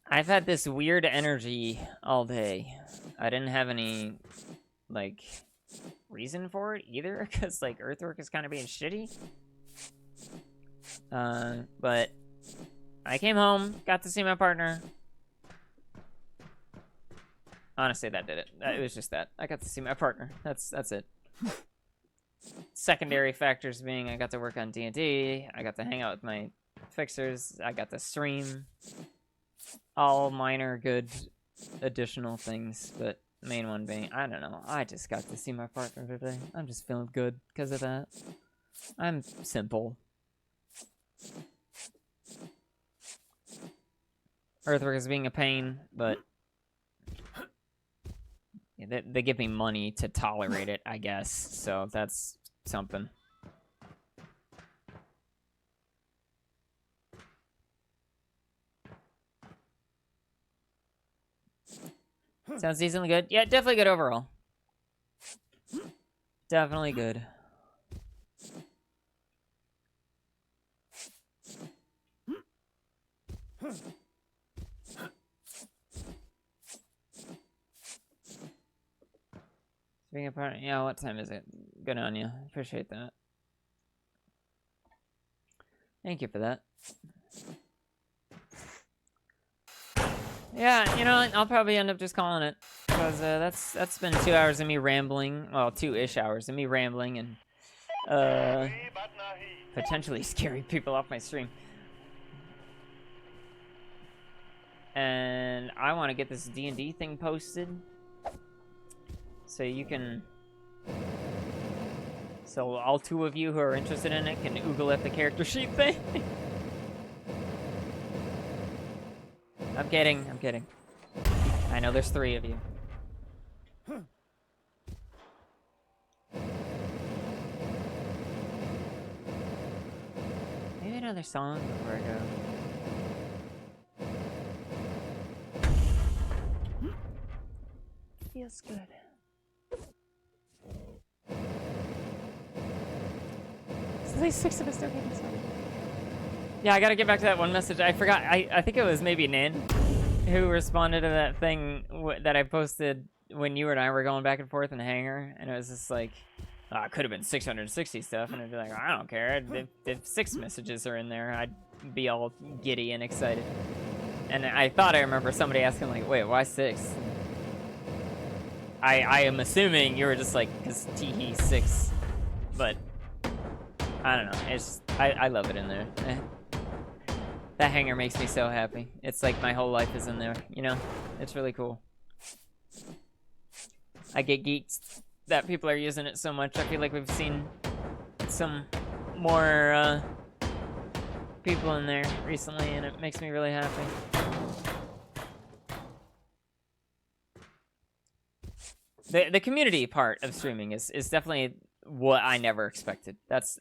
I've had this weird energy all day. I didn't have any, like, reason for it either, because, like, Earthwork is kind of being shitty. But I came home, got to see my partner. Honestly, that did it. It was just that. I got to see my partner. That's it. Secondary factors being I got to work on D&D, I got to hang out with my fixers, I got to stream. All minor good additional things, but the main one being, I don't know, I just got to see my partner today. I'm just feeling good because of that. I'm simple. Earthwork is being a pain, but yeah, they give me money to tolerate it, I guess, so that's something. Sounds decently good. Yeah, definitely good overall. Definitely good. Being a partner, yeah, what time is it? Good on you. Appreciate that. Thank you for that. Yeah, you know, I'll probably end up just calling it. Because that's been 2 hours of me rambling. Well, 2-ish hours of me rambling and potentially scaring people off my stream. And I want to get this D&D thing posted. So you can... So all 2 of you who are interested in it can oogle at the character sheet thing. I'm kidding, I'm kidding. I know there's 3 of you. Maybe another song before I go. Feels good. So there's 6 of us don't get this one. Yeah, I gotta get back to that one message. I forgot. I think it was maybe Nan who responded to that thing that I posted when you and I were going back and forth in Hangar, and it was just like, oh, it could have been 660 stuff, and I'd be like, I don't care. If 6 messages are in there, I'd be all giddy and excited. And I thought I remember somebody asking, like, wait, why 6? I am assuming you were just like, because teehee 6, but I don't know. It's I love it in there. That Hangar makes me so happy. It's like my whole life is in there, you know? It's really cool. I get geeked that people are using it so much. I feel like we've seen some more people in there recently, and it makes me really happy. The community part of streaming is definitely what I never expected. That's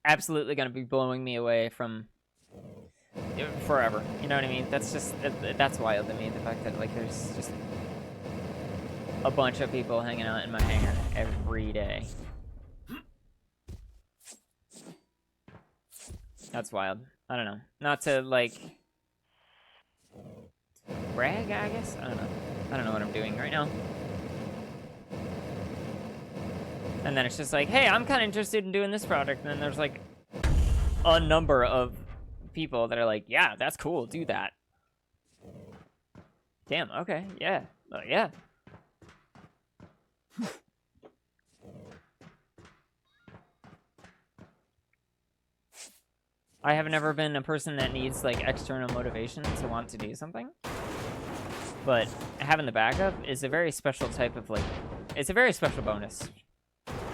absolutely going to be blowing me away from forever. You know what I mean? That's just that's wild to me. The fact that like there's just a bunch of people hanging out in my hangar every day. That's wild. I don't know. Not to like brag, I guess. I don't know. I don't know what I'm doing right now. And then it's just like, hey, I'm kind of interested in doing this project. And then there's like a number of people that are like, yeah, that's cool, do that. Damn, okay, yeah, yeah. I have never been a person that needs like external motivation to want to do something. But having the backup is a very special type of like, it's a very special bonus.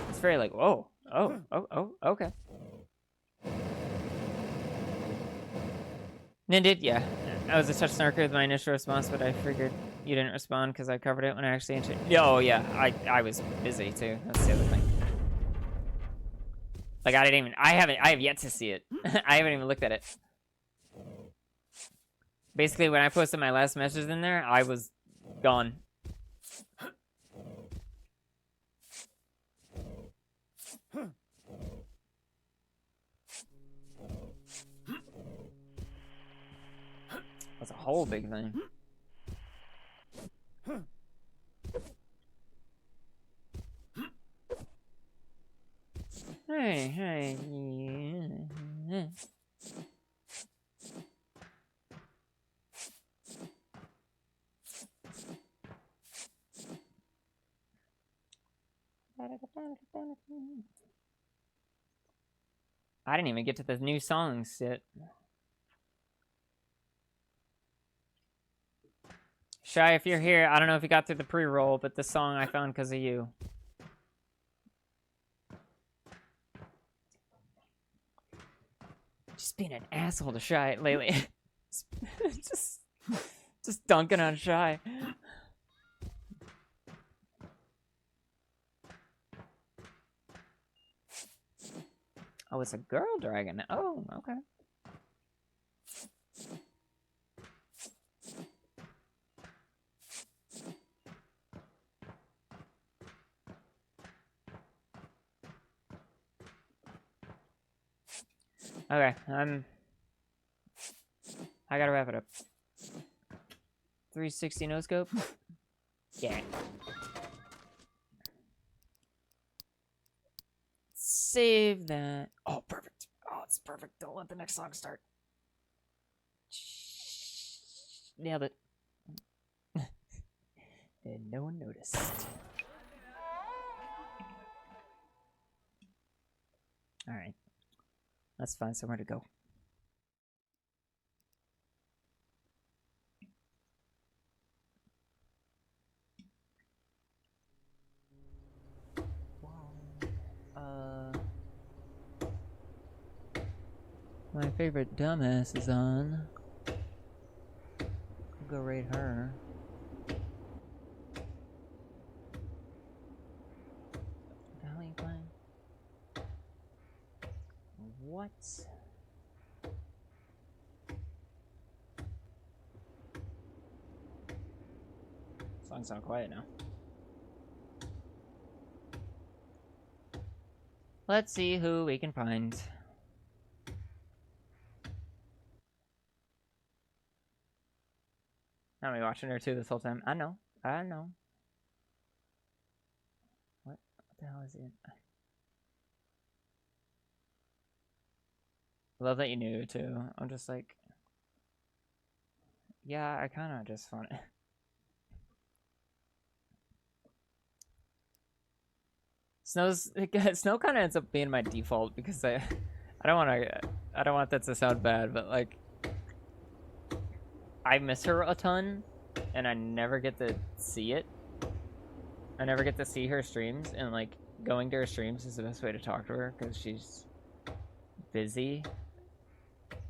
It's very like, whoa, oh, okay. Nindid, yeah. I was a touch snarky with my initial response, but I figured you didn't respond because I covered it when I actually answered. Oh yeah, I was busy too. That's the other thing. Like I have yet to see it. I haven't even looked at it. Basically, when I posted my last message in there, I was gone. That's a whole big thing. Hey. I didn't even get to the new songs yet. Shy, if you're here, I don't know if you got through the pre-roll, but the song I found because of you. Just being an asshole to Shy lately. just dunking on Shy. Oh, it's a girl dragon. Oh, okay. Okay, I gotta wrap it up. 360 no scope? Yeah. Save that. Oh, perfect. Oh, it's perfect. Don't let the next song start. Nailed it. And no one noticed. Alright. Let's find somewhere to go. My favorite dumbass is on. I'll go raid her. What the hell are you playing? What? Song's not quiet now. Let's see who we can find. I'm gonna be watching her too this whole time. I know. I know. What the hell is it? I love that you knew too. I'm just like, yeah, I kind of just want it. Snow kind of ends up being my default because I don't want that to sound bad, but like I miss her a ton and I never get to see it. I never get to see her streams, and like going to her streams is the best way to talk to her because she's busy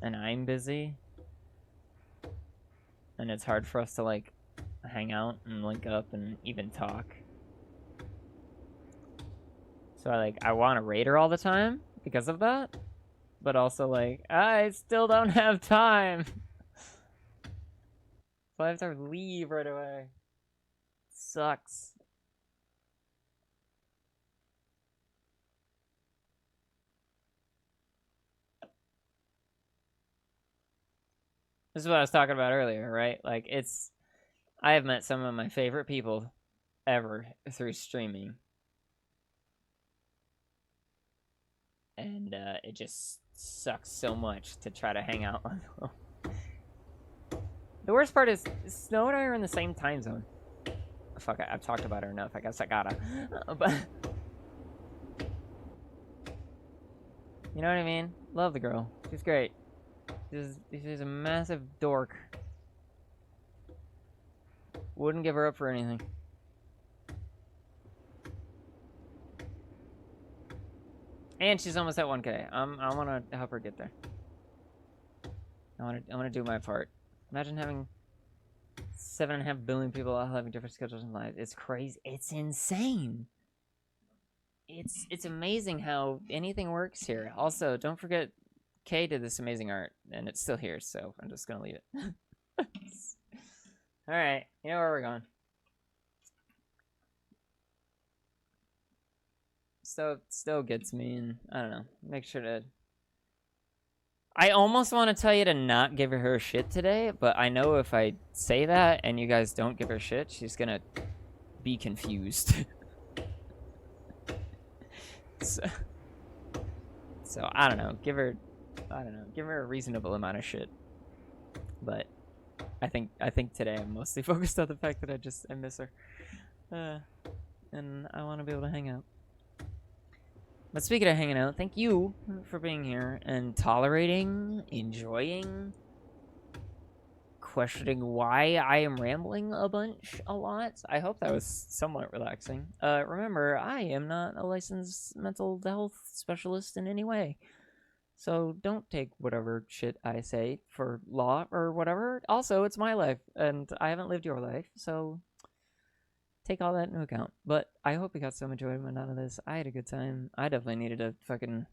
and I'm busy, and it's hard for us to like hang out and link up and even talk. So I want to raid her all the time because of that, but also like I still don't have time. So I have to leave right away. Sucks. This is what I was talking about earlier, right? Like I have met some of my favorite people ever through streaming. And it just sucks so much to try to hang out on them. The worst part is Snow and I are in the same time zone. Fuck, I've talked about her enough. I guess I gotta. But you know what I mean? Love the girl. She's great. She's a massive dork. Wouldn't give her up for anything. And she's almost at 1K. I want to help her get there. I want to do my part. Imagine having 7.5 billion people all having different schedules and lives. It's crazy. It's insane. It's amazing how anything works here. Also, don't forget Kay did this amazing art, and it's still here, so I'm just gonna leave it. All right, you know where we're going. Still gets me, and I don't know. Make sure to. I almost want to tell you to not give her shit today, but I know if I say that and you guys don't give her shit, she's gonna be confused. so I don't know. Give her a reasonable amount of shit. But I think today I'm mostly focused on the fact that I miss her, and I want to be able to hang out. But speaking of hanging out, thank you for being here and tolerating, enjoying, questioning why I am rambling a lot. I hope that was somewhat relaxing. Remember, I am not a licensed mental health specialist in any way. So don't take whatever shit I say for law or whatever. Also, it's my life, and I haven't lived your life, so take all that into account. But I hope you got some enjoyment out of this. I had a good time. I definitely needed to fucking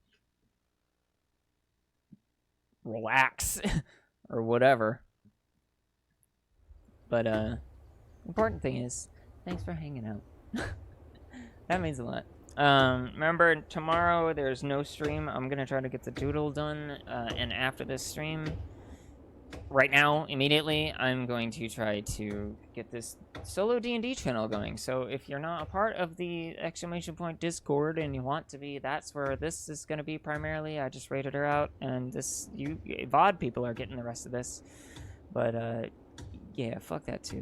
relax or whatever. But important thing is, thanks for hanging out. That means a lot. Remember, tomorrow there's no stream. I'm gonna try to get the doodle done, and after this stream, right now, immediately, I'm going to try to get this solo D&D channel going. So if you're not a part of the Discord and you want to be, that's where this is gonna be primarily. I just rated her out, and VOD people are getting the rest of this. But yeah, fuck that too.